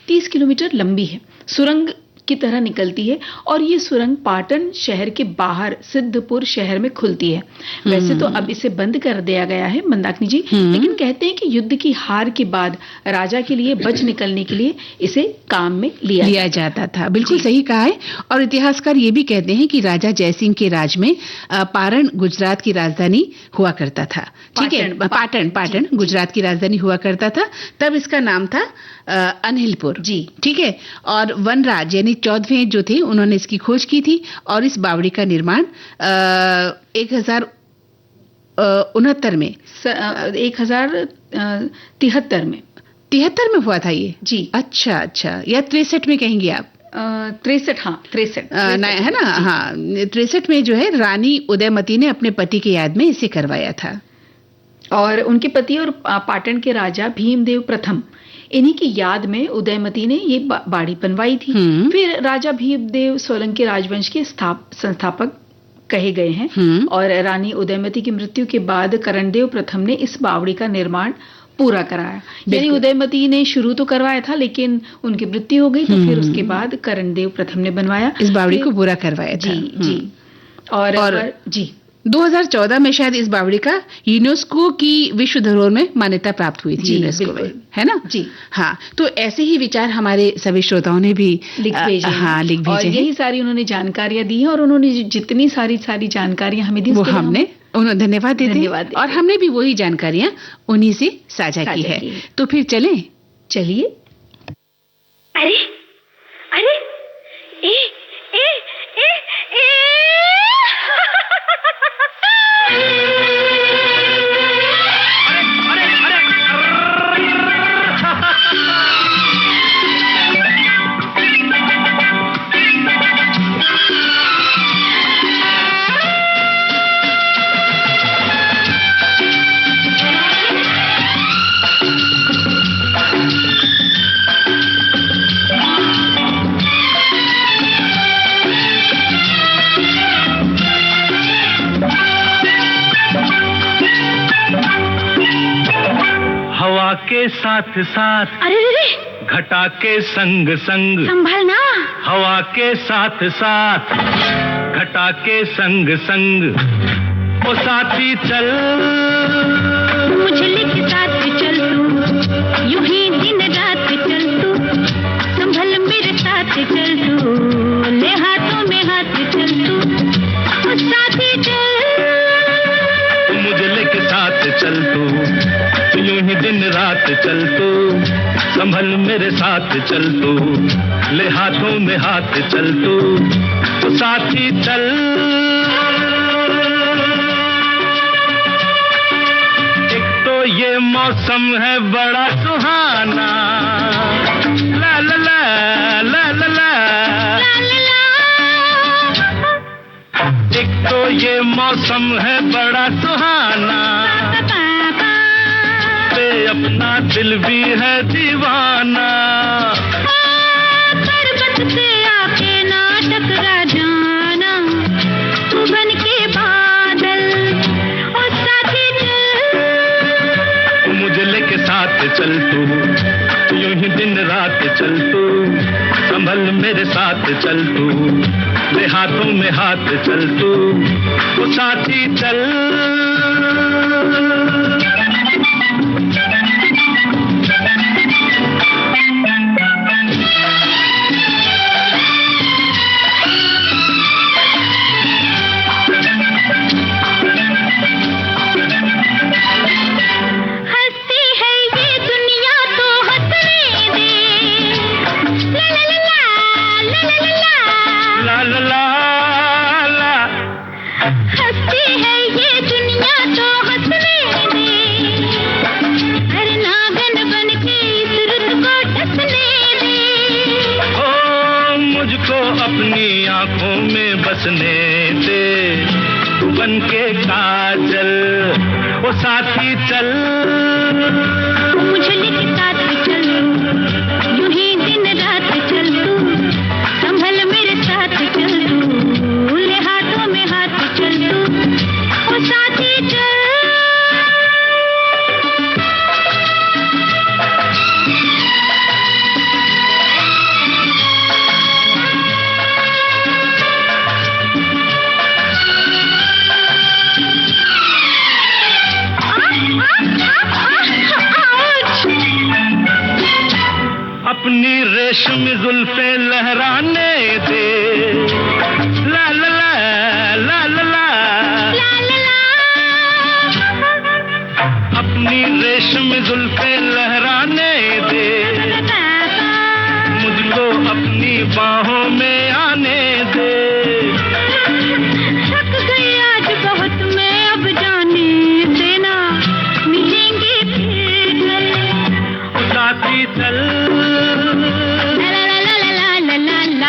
[SPEAKER 2] 30 किलोमीटर लंबी है, सुरंग की तरह निकलती है और ये सुरंग पाटन शहर के बाहर सिद्धपुर शहर में खुलती है। वैसे तो अब इसे बंद कर दिया गया है मंदाकिनी जी, लेकिन कहते हैं कि युद्ध की हार के बाद राजा के लिए बच निकलने के लिए इसे काम में लिया
[SPEAKER 1] जाता था। बिल्कुल सही कहा है। और इतिहासकार ये भी कहते हैं कि राजा जयसिंह के राज में पारण गुजरात की राजधानी हुआ करता था। ठीक है, पाटन गुजरात की राजधानी हुआ करता था। तब इसका नाम था अनिलपुर। जी, ठीक है। और वनराज यानी 14वें जो थे उन्होंने इसकी खोज की थी और इस बावड़ी का निर्माण 1069 में
[SPEAKER 2] 1073 में
[SPEAKER 1] 73 में हुआ था ये।
[SPEAKER 2] जी।
[SPEAKER 1] अच्छा, या 63 में कहेंगे आप?
[SPEAKER 2] 63, हाँ 63
[SPEAKER 1] है ना, हाँ 63 में जो है रानी उदयमती ने अपने पति की याद में इसे करवाया था।
[SPEAKER 2] और उनके पति और पाटन के राजा भीमदेव प्रथम, इन्हीं की याद में उदयमती ने ये बाड़ी बनवाई थी। फिर राजा भीमदेव सोलंकी राजवंश के संस्थापक कहे गए हैं। और रानी उदयमती की मृत्यु के बाद करणदेव प्रथम ने इस बावड़ी का निर्माण पूरा कराया। यानी उदयमती ने शुरू तो करवाया था, लेकिन उनकी मृत्यु हो गई, तो फिर उसके बाद करणदेव प्रथम ने बनवाया,
[SPEAKER 1] इस बावड़ी को पूरा करवाया था।
[SPEAKER 2] जी। और जी
[SPEAKER 1] 2014 में शायद इस बावड़ी का यूनेस्को की विश्व धरोहर में मान्यता प्राप्त हुई थी, यूनेस्को में, है ना
[SPEAKER 2] जी।
[SPEAKER 1] हाँ, तो ऐसे ही विचार हमारे सभी श्रोताओं ने भी
[SPEAKER 2] लिख भेजे हैं। और यही सारी उन्होंने जानकारियां दी हैं, और उन्होंने जितनी सारी जानकारियां हमें दी,
[SPEAKER 1] वो हमने उन्हें धन्यवाद देते हैं, और हमने भी वही जानकारियां उन्हीं से साझा की है। तो फिर चलिए।
[SPEAKER 3] अरे अरे ए ए ए ए
[SPEAKER 4] हवा के साथ साथ,
[SPEAKER 3] अरे
[SPEAKER 4] घटा के संग संग,
[SPEAKER 3] संभलना।
[SPEAKER 4] हवा के साथ साथ, घटा के संग संग, ओ साथी चल,
[SPEAKER 3] मुझे के साथ चल तू, यूं ही दिन रात चल तू, संभल मेरे साथ चल तू, ले हाथों में हाथ चल तू, ओ साथी चल,
[SPEAKER 4] मुझे लेके साथ चल तू, यूं ही दिन रात चल तू, संभल मेरे साथ चल तू, ले हाथों में हाथ चल तू, तो साथी चल। एक तो ये मौसम है बड़ा सुहाना, ला ला ला ला ला ला, एक तो ये मौसम है बड़ा सुहाना, अपना दिल भी है दीवाना,
[SPEAKER 3] पर्वत से आके ना टकरा जाना, तू बन के बादल, ओ साथी चल,
[SPEAKER 4] मुझे लेके साथ चल तू, यूं ही दिन रात चल तू, संभल मेरे साथ चल तू, ले हाथों में हाथ चल तू, ओ साथी चल। अपनी आंखों में बसने दे, तू बन के काजल, ओ साथी चल,
[SPEAKER 3] मुझे लेके साथ चल, यूं ही दिन रात चल तू, संभल मेरे साथ चल तू, ले हाथों में हाथ चल तू, ओ साथी चल।
[SPEAKER 4] अपनी रेशमी जुल्फे लहराने दे, ला ला ला ला ला ला, अपनी रेशमी जुल्फे लहराने दे, मुझको अपनी बाहों में आने दे,
[SPEAKER 3] थक गई आज बहुत मैं, अब जाने देना, मिलेंगे फिर कल,
[SPEAKER 4] साथी चल,
[SPEAKER 3] ला ला ला ला ला ला ला ला,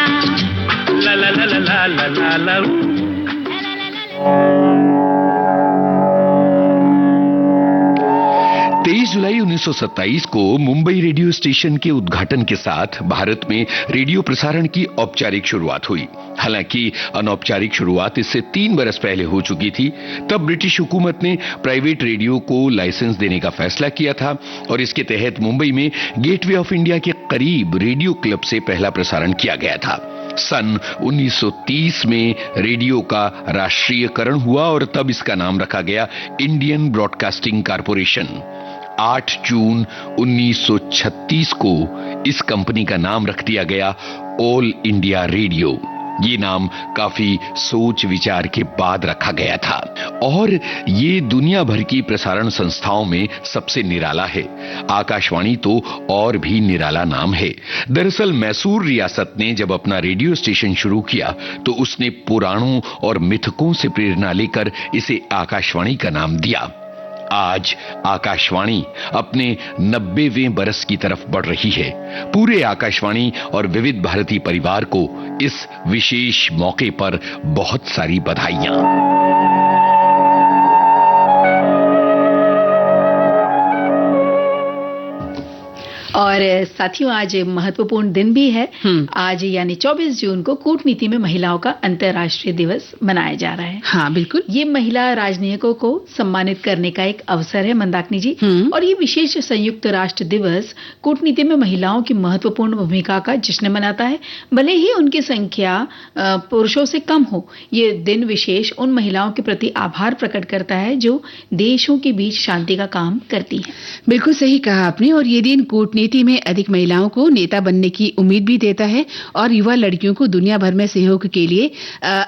[SPEAKER 5] 1927 को मुंबई रेडियो स्टेशन के उद्घाटन के साथ भारत में रेडियो प्रसारण की औपचारिक शुरुआत हुई। हालांकि अनौपचारिक शुरुआत इससे 3 बरस पहले हो चुकी थी। तब ब्रिटिश हुकूमत ने प्राइवेट रेडियो को लाइसेंस देने का फैसला किया था और इसके तहत मुंबई में गेटवे ऑफ इंडिया के करीब रेडियो क्लब से पहला प्रसारण किया गया था। सन 1930 में रेडियो का राष्ट्रीयकरण हुआ और तब इसका नाम रखा गया इंडियन ब्रॉडकास्टिंग कॉरपोरेशन। 8 जून 1936 को इस कंपनी का नाम रख दिया गया ऑल इंडिया रेडियो। ये नाम काफी सोच विचार के बाद रखा गया था और ये दुनिया भर की प्रसारण संस्थाओं में सबसे निराला है। आकाशवाणी तो और भी निराला नाम है। दरअसल मैसूर रियासत ने जब अपना रेडियो स्टेशन शुरू किया तो उसने पुराणों और मिथकों से प्रेरणा लेकर इसे आकाशवाणी का नाम दिया। आज आकाशवाणी अपने 90वें बरस की तरफ बढ़ रही है। पूरे आकाशवाणी और विविध भारती परिवार को इस विशेष मौके पर बहुत सारी बधाइयां।
[SPEAKER 2] और साथियों, आज महत्वपूर्ण दिन भी है। आज यानी 24 जून को कूटनीति में महिलाओं का अंतर्राष्ट्रीय दिवस मनाया जा रहा है।
[SPEAKER 1] हाँ, बिल्कुल।
[SPEAKER 2] ये महिला राजनयिकों को सम्मानित करने का एक अवसर है, मंदाकिनी जी। और ये विशेष संयुक्त राष्ट्र दिवस कूटनीति में महिलाओं की महत्वपूर्ण भूमिका का जश्न मनाता है। भले ही उनकी संख्या पुरुषों से कम हो, ये दिन विशेष उन महिलाओं के प्रति आभार प्रकट करता है जो देशों के बीच शांति का काम करती है।
[SPEAKER 1] बिल्कुल सही कहा आपने। और ये दिन कूटनीति में अधिक महिलाओं को नेता बनने की उम्मीद भी देता है और युवा लड़कियों को दुनिया भर में सहयोग के लिए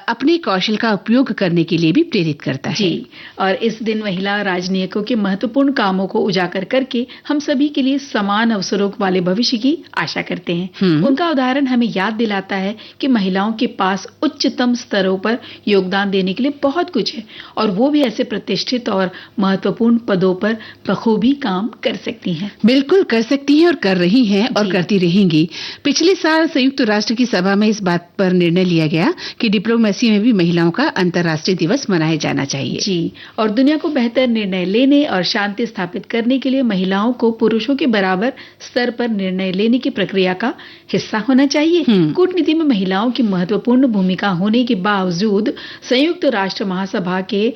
[SPEAKER 1] अपने कौशल का उपयोग करने के लिए भी प्रेरित करता है।
[SPEAKER 2] जी, और इस दिन महिला राजनयिकों के महत्वपूर्ण कामों को उजागर करके हम सभी के लिए समान अवसरों वाले भविष्य की आशा करते हैं। उनका उदाहरण हमें याद दिलाता है कि महिलाओं के पास उच्चतम स्तरों पर योगदान देने के लिए बहुत कुछ है और वो भी ऐसे प्रतिष्ठित और महत्वपूर्ण पदों पर बखूबी काम कर सकती हैं।
[SPEAKER 1] बिल्कुल कर सकती हैं और कर रही हैं और करती रहेंगी। पिछले साल संयुक्त राष्ट्र की सभा में इस बात पर निर्णय लिया गया कि डिप्लोमेसी में भी महिलाओं का अंतर्राष्ट्रीय दिवस मनाया जाना चाहिए।
[SPEAKER 2] जी, और दुनिया को बेहतर निर्णय लेने और शांति स्थापित करने के लिए महिलाओं को पुरुषों के बराबर स्तर पर निर्णय लेने की प्रक्रिया का हिस्सा होना चाहिए। कूटनीति में महिलाओं की महत्वपूर्ण भूमिका होने के बावजूद संयुक्त राष्ट्र महासभा के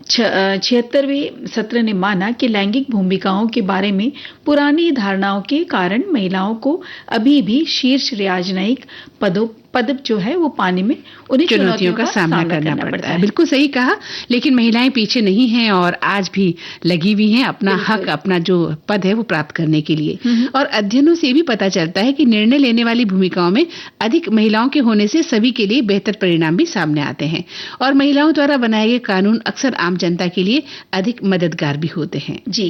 [SPEAKER 2] 76वें सत्र ने माना कि लैंगिक भूमिकाओं के बारे में पुरानी धारणाओं के कारण महिलाओं को अभी भी शीर्ष राजनयिक पद जो है वो पाने में उन्हें चुनौतियों का सामना करना पड़ता है।
[SPEAKER 1] बिल्कुल सही कहा। लेकिन महिलाएं पीछे नहीं हैं और आज भी लगी हुई हैं अपना हक, अपना जो पद है वो प्राप्त करने के लिए। और अध्ययनों से भी पता चलता है कि निर्णय लेने वाली भूमिकाओं में अधिक महिलाओं के होने से सभी के लिए बेहतर परिणाम भी सामने आते हैं और महिलाओं द्वारा बनाए गए कानून अक्सर आम जनता के लिए अधिक मददगार भी होते हैं।
[SPEAKER 2] जी,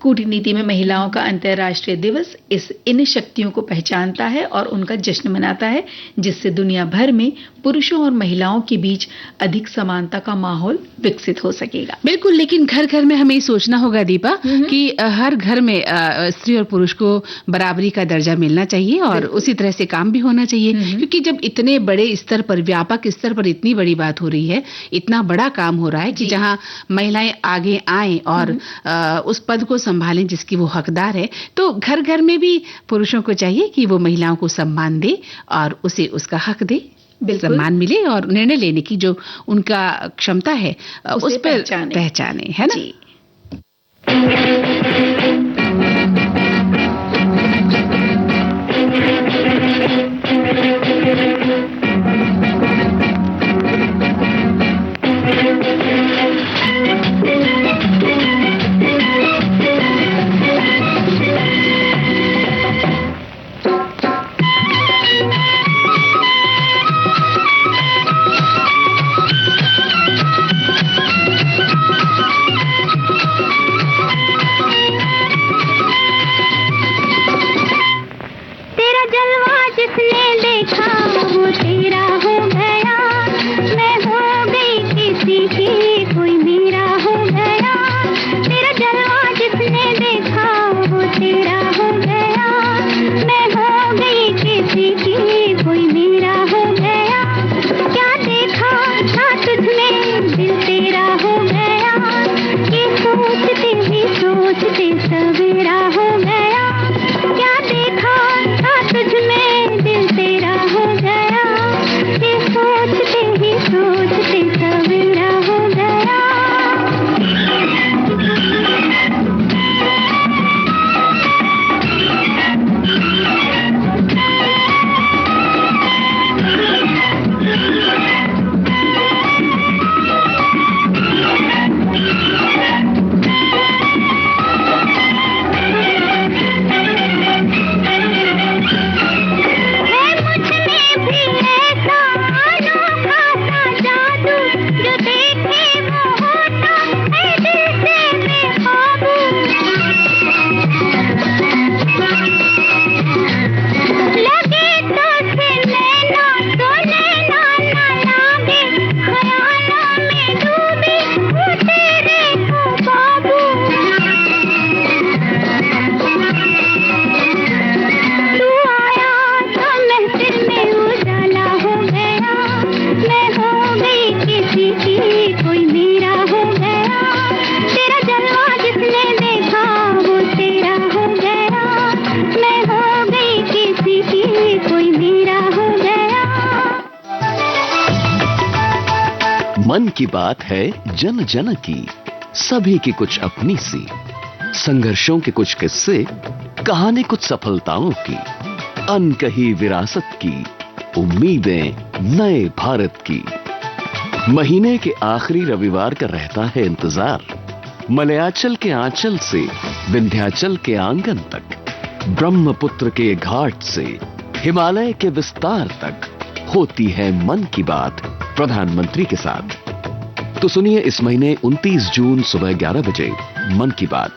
[SPEAKER 2] कूटनीति में महिलाओं का अंतर्राष्ट्रीय दिवस इन शक्तियों को पहचानता है और उनका जश्न मनाता है, जिससे दुनिया भर में पुरुषों और महिलाओं के बीच अधिक समानता का माहौल विकसित हो सकेगा।
[SPEAKER 1] बिल्कुल। लेकिन घर घर में हमें सोचना होगा दीपा कि हर घर में स्त्री और पुरुष को बराबरी का दर्जा मिलना चाहिए और उसी तरह से काम भी होना चाहिए। क्योंकि जब इतने बड़े स्तर पर, व्यापक स्तर पर इतनी बड़ी बात हो रही है, इतना बड़ा काम हो रहा है कि जहां महिलाएं आगे आएं और उस पद को संभालें जिसकी वो हकदार है, तो घर घर में भी पुरुषों को चाहिए कि वो महिलाओं को सम्मान दे और उसे उसका हक दे, सम्मान मिले और निर्णय लेने की जो उनका क्षमता है उस पर पहचाने, है ना?
[SPEAKER 6] मन की बात है जन जन की, सभी की कुछ अपनी सी, संघर्षों के कुछ किस्से, कहानी कुछ सफलताओं की, अनकही विरासत की, उम्मीदें नए भारत की। महीने के आखिरी रविवार का रहता है इंतजार, मलयाचल के आंचल से विंध्याचल के आंगन तक, ब्रह्मपुत्र के घाट से हिमालय के विस्तार तक होती है मन की बात प्रधानमंत्री के साथ। तो सुनिए इस महीने 29 जून सुबह 11 बजे मन की बात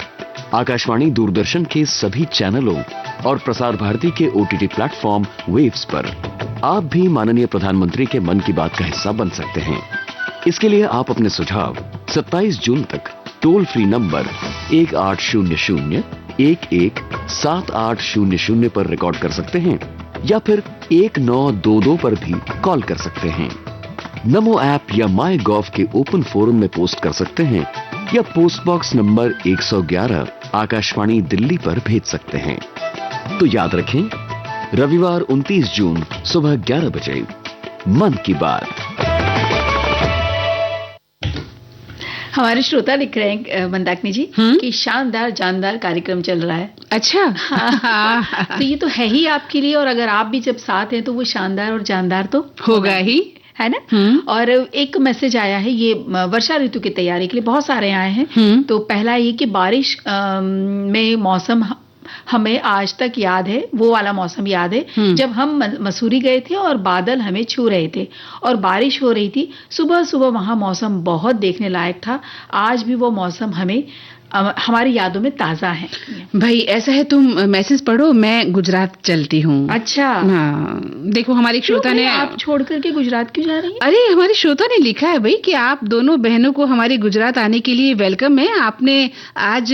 [SPEAKER 6] आकाशवाणी दूरदर्शन के सभी चैनलों और प्रसार भारती के OTT प्लेटफॉर्म वेव्स पर। आप भी माननीय प्रधानमंत्री के मन की बात का हिस्सा बन सकते हैं। इसके लिए आप अपने सुझाव 27 जून तक टोल फ्री नंबर 1800-117800 पर रिकॉर्ड कर सकते हैं या फिर 1922 पर भी कॉल कर सकते हैं। नमो ऐप या माई गॉव के ओपन फोरम में पोस्ट कर सकते हैं या post box number 111 Akashvani Delhi पर भेज सकते हैं। तो याद रखें, रविवार 29 जून सुबह 11 बजे मन की बात।
[SPEAKER 2] हमारे श्रोता लिख रहे हैं मंदाकिनी जी कि शानदार जानदार कार्यक्रम चल रहा है।
[SPEAKER 1] अच्छा।
[SPEAKER 2] हाँ। तो ये तो है ही आपके लिए, और अगर आप भी जब साथ हैं तो वो शानदार और जानदार तो
[SPEAKER 1] होगा ही,
[SPEAKER 2] है ना। और एक मैसेज आया है, ये वर्षा ऋतु की तैयारी के लिए बहुत सारे आए हैं। तो पहला ये कि बारिश में मौसम हमें आज तक याद है, वो वाला मौसम याद है जब हम मसूरी गए थे और बादल हमें छू रहे थे और बारिश हो रही थी। सुबह सुबह वहां मौसम बहुत देखने लायक था। आज भी वो मौसम हमारी यादों में ताजा है।
[SPEAKER 1] भाई ऐसा है, तुम मैसेज पढ़ो, मैं गुजरात चलती हूँ।
[SPEAKER 2] अच्छा।
[SPEAKER 1] हाँ, देखो हमारी एक श्रोता ने,
[SPEAKER 2] आप छोड़ करके गुजरात क्यों जा रही हैं?
[SPEAKER 1] अरे हमारी श्रोता ने लिखा है भाई कि आप दोनों बहनों को हमारे गुजरात आने के लिए वेलकम है। आपने आज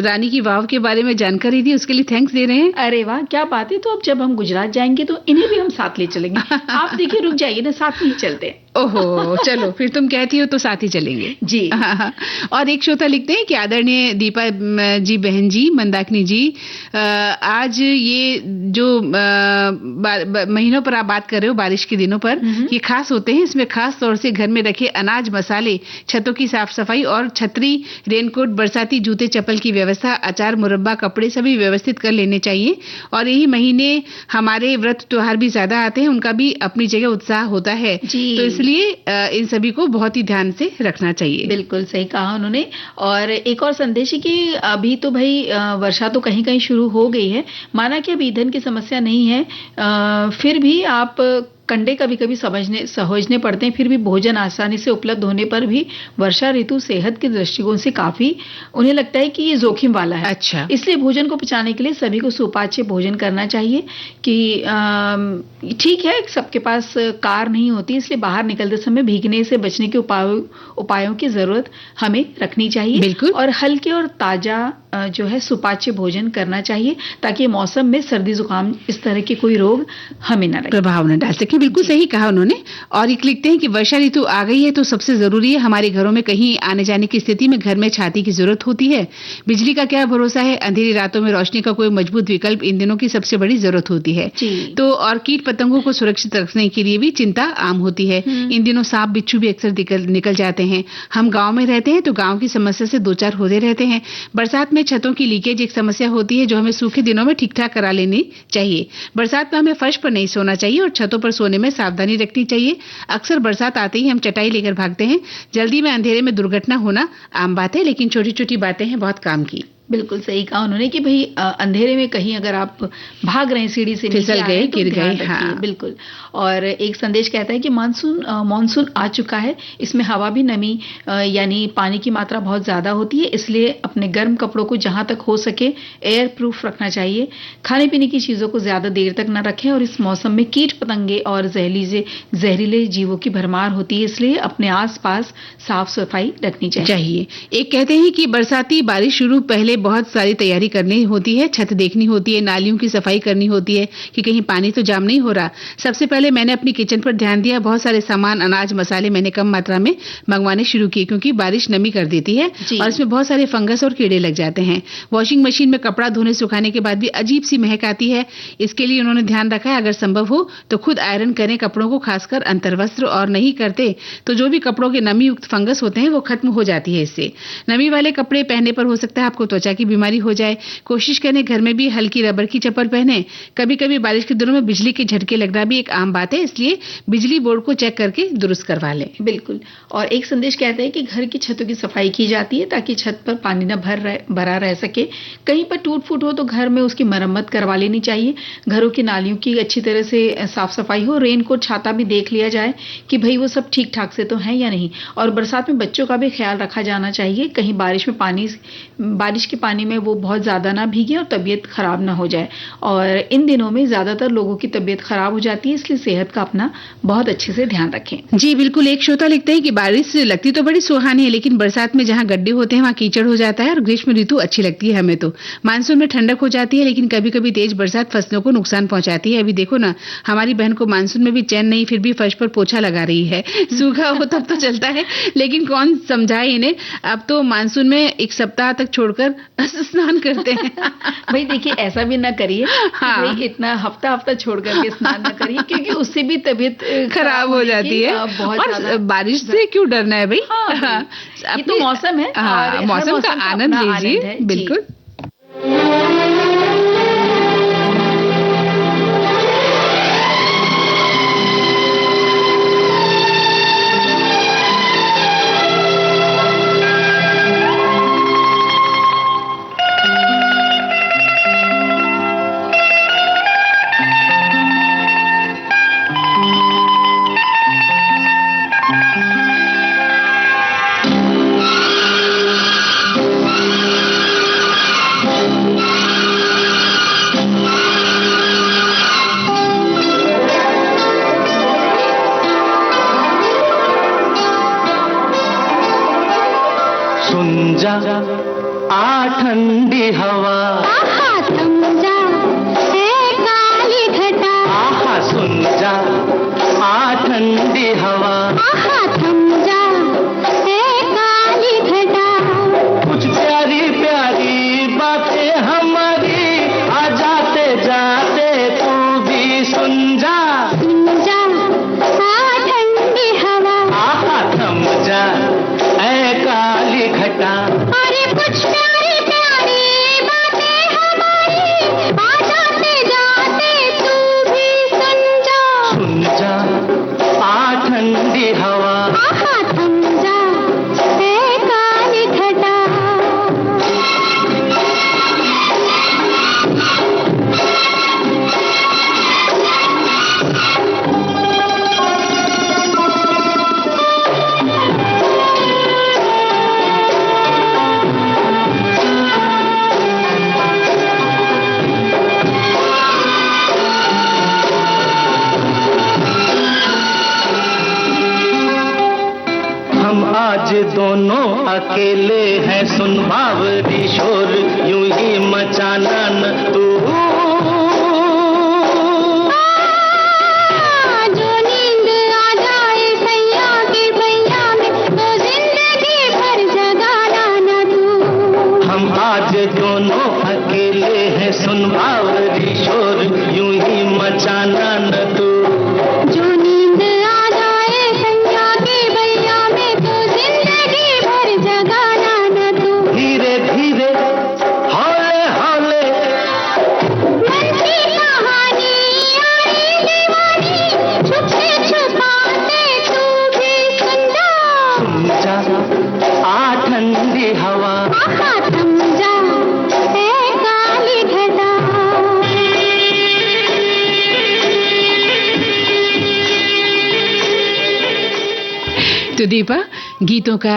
[SPEAKER 1] रानी की वाव के बारे में जानकारी दी, उसके लिए थैंक्स दे रहे हैं।
[SPEAKER 2] अरे वाह, क्या बात है। तो अब जब हम गुजरात जाएंगे तो इन्हें भी हम साथ ले चलेंगे। आप देखिए, रुक जाइए ना, साथ में ही चलते हैं।
[SPEAKER 1] ओहो, चलो फिर तुम कहती हो तो साथ ही चलेंगे
[SPEAKER 2] जी।
[SPEAKER 1] और एक श्रोता लिखते हैं कि आदरणीय दीपा जी, बहन जी, मंदाकिनी जी, आज ये जो महीनों पर आप बात कर रहे हो, बारिश के दिनों पर, ये खास होते हैं। इसमें खास तौर से घर में रखे अनाज, मसाले, छतों की साफ सफाई और छतरी, रेनकोट, बरसाती जूते, चप्पल की व्यवस्था, अचार, मुरब्बा, कपड़े सभी व्यवस्थित कर लेने चाहिए। और यही महीने हमारे व्रत त्योहार भी ज्यादा आते हैं, उनका भी अपनी जगह उत्साह होता है। तो इसलिए इन सभी को बहुत ही ध्यान से रखना चाहिए।
[SPEAKER 2] बिल्कुल सही कहा उन्होंने। और एक और संदेश है कि अभी तो भाई वर्षा तो कहीं कहीं शुरू हो गई है। माना कि अब ईंधन की समस्या नहीं है, फिर भी आप कंडे कभी कभी सहोजने पड़ते हैं। फिर भी भोजन आसानी से उपलब्ध होने पर भी वर्षा ऋतु सेहत के दृष्टिकोण से काफी, उन्हें लगता है कि ये जोखिम वाला है।
[SPEAKER 1] अच्छा।
[SPEAKER 2] इसलिए भोजन को पचाने के लिए सभी को सुपाच्य भोजन करना चाहिए। कि ठीक है, सबके पास कार नहीं होती, इसलिए बाहर निकलते समय भीगने से बचने के उपायों की जरूरत हमें रखनी चाहिए।
[SPEAKER 1] बिल्कुल।
[SPEAKER 2] और हल्के और ताजा जो है सुपाच्य भोजन करना चाहिए, ताकि मौसम में सर्दी जुकाम इस तरह के कोई रोग हमें न
[SPEAKER 1] प्रभाव न डाल सके। बिल्कुल सही कहा उन्होंने। और एक लिखते हैं कि वर्षा ऋतु आ गई है तो सबसे जरूरी है, हमारे घरों में कहीं आने जाने की स्थिति में घर में छाती की जरूरत होती है। बिजली का क्या भरोसा है, अंधेरी रातों में रोशनी का कोई मजबूत विकल्प इन दिनों की सबसे बड़ी जरूरत होती है। तो और कीट पतंगों को सुरक्षित रखने के लिए भी चिंता आम होती है। इन दिनों सांप बिच्छू भी अक्सर निकल जाते हैं। हम गाँव में रहते हैं तो गाँव की समस्या से दो चार होते रहते हैं। बरसात में छतों की लीकेज एक समस्या होती है जो हमें सूखे दिनों में ठीक ठाक करा लेनी चाहिए। बरसात में हमें फर्श पर नहीं सोना चाहिए और छतों पर सोने में सावधानी रखनी चाहिए। अक्सर बरसात आते ही हम चटाई लेकर भागते हैं। जल्दी में अंधेरे में दुर्घटना होना आम बात है, लेकिन छोटी छोटी बातें हैं बहुत काम की।
[SPEAKER 2] बिल्कुल सही कहा उन्होंने कि भाई अंधेरे में कहीं अगर आप भाग रहे हैं, सीढ़ी से
[SPEAKER 1] फिसल गए, गिर गए।
[SPEAKER 2] हाँ। बिल्कुल। और एक संदेश कहता है कि मानसून आ चुका है, इसमें हवा भी नमी यानी पानी की मात्रा बहुत ज्यादा होती है, इसलिए अपने गर्म कपड़ों को जहां तक हो सके एयर प्रूफ रखना चाहिए। खाने पीने की चीजों को ज्यादा देर तक न रखें और इस मौसम में कीट पतंगे और जहरीले जीवों की भरमार होती है, इसलिए अपने आसपास साफ सफाई रखनी चाहिए।
[SPEAKER 1] एक कहते हैं कि बरसाती बारिश शुरू पहले बहुत सारी तैयारी करनी होती है, छत देखनी होती है, नालियों की सफाई करनी होती है कि कहीं पानी तो जाम नहीं हो रहा। सबसे पहले मैंने अपनी किचन पर ध्यान दिया, बहुत सारे सामान, अनाज, मसाले मैंने कम मात्रा में मंगवाने शुरू किए क्योंकि बारिश नमी कर देती है और इसमें बहुत सारे फंगस और कीड़े लग जाते हैं। वॉशिंग मशीन में कपड़ा धोने सुखाने के बाद भी अजीब सी महक आती है। इसके लिए उन्होंने ध्यान रखा है अगर संभव हो तो खुद आयरन करें कपड़ों को, खासकर अंतर्वस्त्र, और नहीं करते तो जो भी कपड़ों के नमी युक्त फंगस होते हैं वो खत्म हो जाती है इससे। नमी वाले कपड़े पहनने पर हो सकता है आपको त्वचा की बीमारी हो जाए। कोशिश करें घर में भी हल्की रबर की चप्पल पहने। कभी कभी बारिश के दिनों में बिजली के झटके लगना भी एक आम बात है, इसलिए बिजली बोर्ड को चेक करके दुरुस्त करवा लें।
[SPEAKER 2] बिल्कुल। और एक संदेश कहते हैं कि घर की छतों की सफाई की जाती है ताकि छत पर पानी न भरा रह सके। कहीं पर टूट फूट हो तो घर में उसकी मरम्मत करवा लेनी चाहिए। घरों की नालियों की अच्छी तरह से साफ सफाई हो। रेनकोट, छाता भी देख लिया जाए कि भाई वो सब ठीक ठाक से तो है या नहीं। और बरसात में बच्चों का भी ख्याल रखा जाना चाहिए, कहीं बारिश के पानी में वो बहुत ज्यादा ना भीगे और तबीयत खराब ना हो जाए। और इन दिनों में ज्यादातर लोगों की तबीयत खराब हो जाती है, इसलिए सेहत का अपना बहुत अच्छे से ध्यान रखें।
[SPEAKER 1] जी बिल्कुल। एक श्रोता लिखते हैं कि बारिश लगती तो बड़ी सुहानी है, लेकिन बरसात में जहाँ गड्ढे होते हैं वहाँ कीचड़ हो जाता है और ग्रीष्म ऋतु अच्छी लगती है हमें तो। मानसून में ठंडक हो जाती है, लेकिन कभी कभी तेज बरसात फसलों को नुकसान पहुंचाती है। अभी देखो ना, हमारी बहन को मानसून में भी चैन नहीं, फिर भी फर्श पर पोछा लगा रही है। सूखा हो तब तो चलता है, लेकिन कौन समझाए इन्हें। अब तो मानसून में एक सप्ताह तक छोड़कर स्नान करते हैं।
[SPEAKER 2] भाई देखिए, ऐसा भी ना करिए। हाँ। भाई इतना हफ्ता छोड़ करके स्नान ना करिए, क्योंकि उससे भी तबीयत
[SPEAKER 1] खराब हो जाती है। और बारिश से क्यों डरना है भाई।
[SPEAKER 2] हाँ, ये तो मौसम है।
[SPEAKER 1] हाँ, मौसम का आनंद लीजिए। बिल्कुल।
[SPEAKER 4] सुन जा आ ठंडी हवा,
[SPEAKER 3] आहा थम जा है काली घटा,
[SPEAKER 4] आहा सुन जा आ ठंडी हवा,
[SPEAKER 3] आहा थम जा है काली घटा।
[SPEAKER 4] कुछ प्यारी प्यारी बातें हमारी आ जाते जाते तू भी सुन जा
[SPEAKER 3] आ ठंडी हवा,
[SPEAKER 4] आहा थम जा ऐ काली घटा।
[SPEAKER 3] अरे कुछ प्यारी प्यारी बातें हमारी आ जाते जाते तू भी सुन जा
[SPEAKER 4] आ ठंडी हवा,
[SPEAKER 3] आहा थम जा है काली घटा।
[SPEAKER 4] हम आज दोनों अकेले हैं, सुन बावरी शोर यूं ही मचाना न तू।
[SPEAKER 3] जो नींद आ जाए सैया के भैया में तो जिंदगी भर जगाना न तू।
[SPEAKER 4] हम आज दोनों अकेले हैं, सुन बावरी शोर यूं ही मचाना न तू।
[SPEAKER 3] जो नींद आ जाए सैया के भैया में तो जिंदगी भर जगाना न तू।
[SPEAKER 4] धीरे धीरे हौले हौले
[SPEAKER 3] मन की कहानी यारी दीवानी छुप से छुपाते तू भी सुन जा
[SPEAKER 4] आ ठंडी हवा,
[SPEAKER 3] आहा थम जा है काली घटा।
[SPEAKER 1] तो दीपा, गीतों का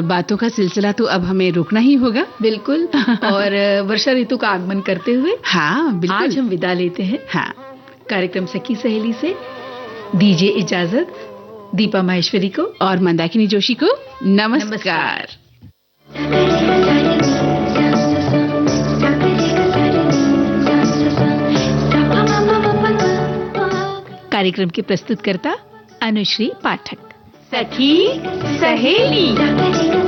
[SPEAKER 1] बातों का सिलसिला तो अब हमें रोकना ही होगा।
[SPEAKER 2] बिल्कुल। और वर्षा ऋतु का आगमन करते हुए
[SPEAKER 1] हाँ बिल्कुल।
[SPEAKER 2] आज हम विदा लेते हैं।
[SPEAKER 1] हाँ,
[SPEAKER 2] कार्यक्रम सखी सहेली से दीजिए इजाजत दीपा माहेश्वरी को
[SPEAKER 1] और मंदाकिनी जोशी को नमस्कार।
[SPEAKER 3] नमस्कार।
[SPEAKER 2] कार्यक्रम की प्रस्तुतकर्ता अनुश्री पाठक।
[SPEAKER 3] सखी सहेली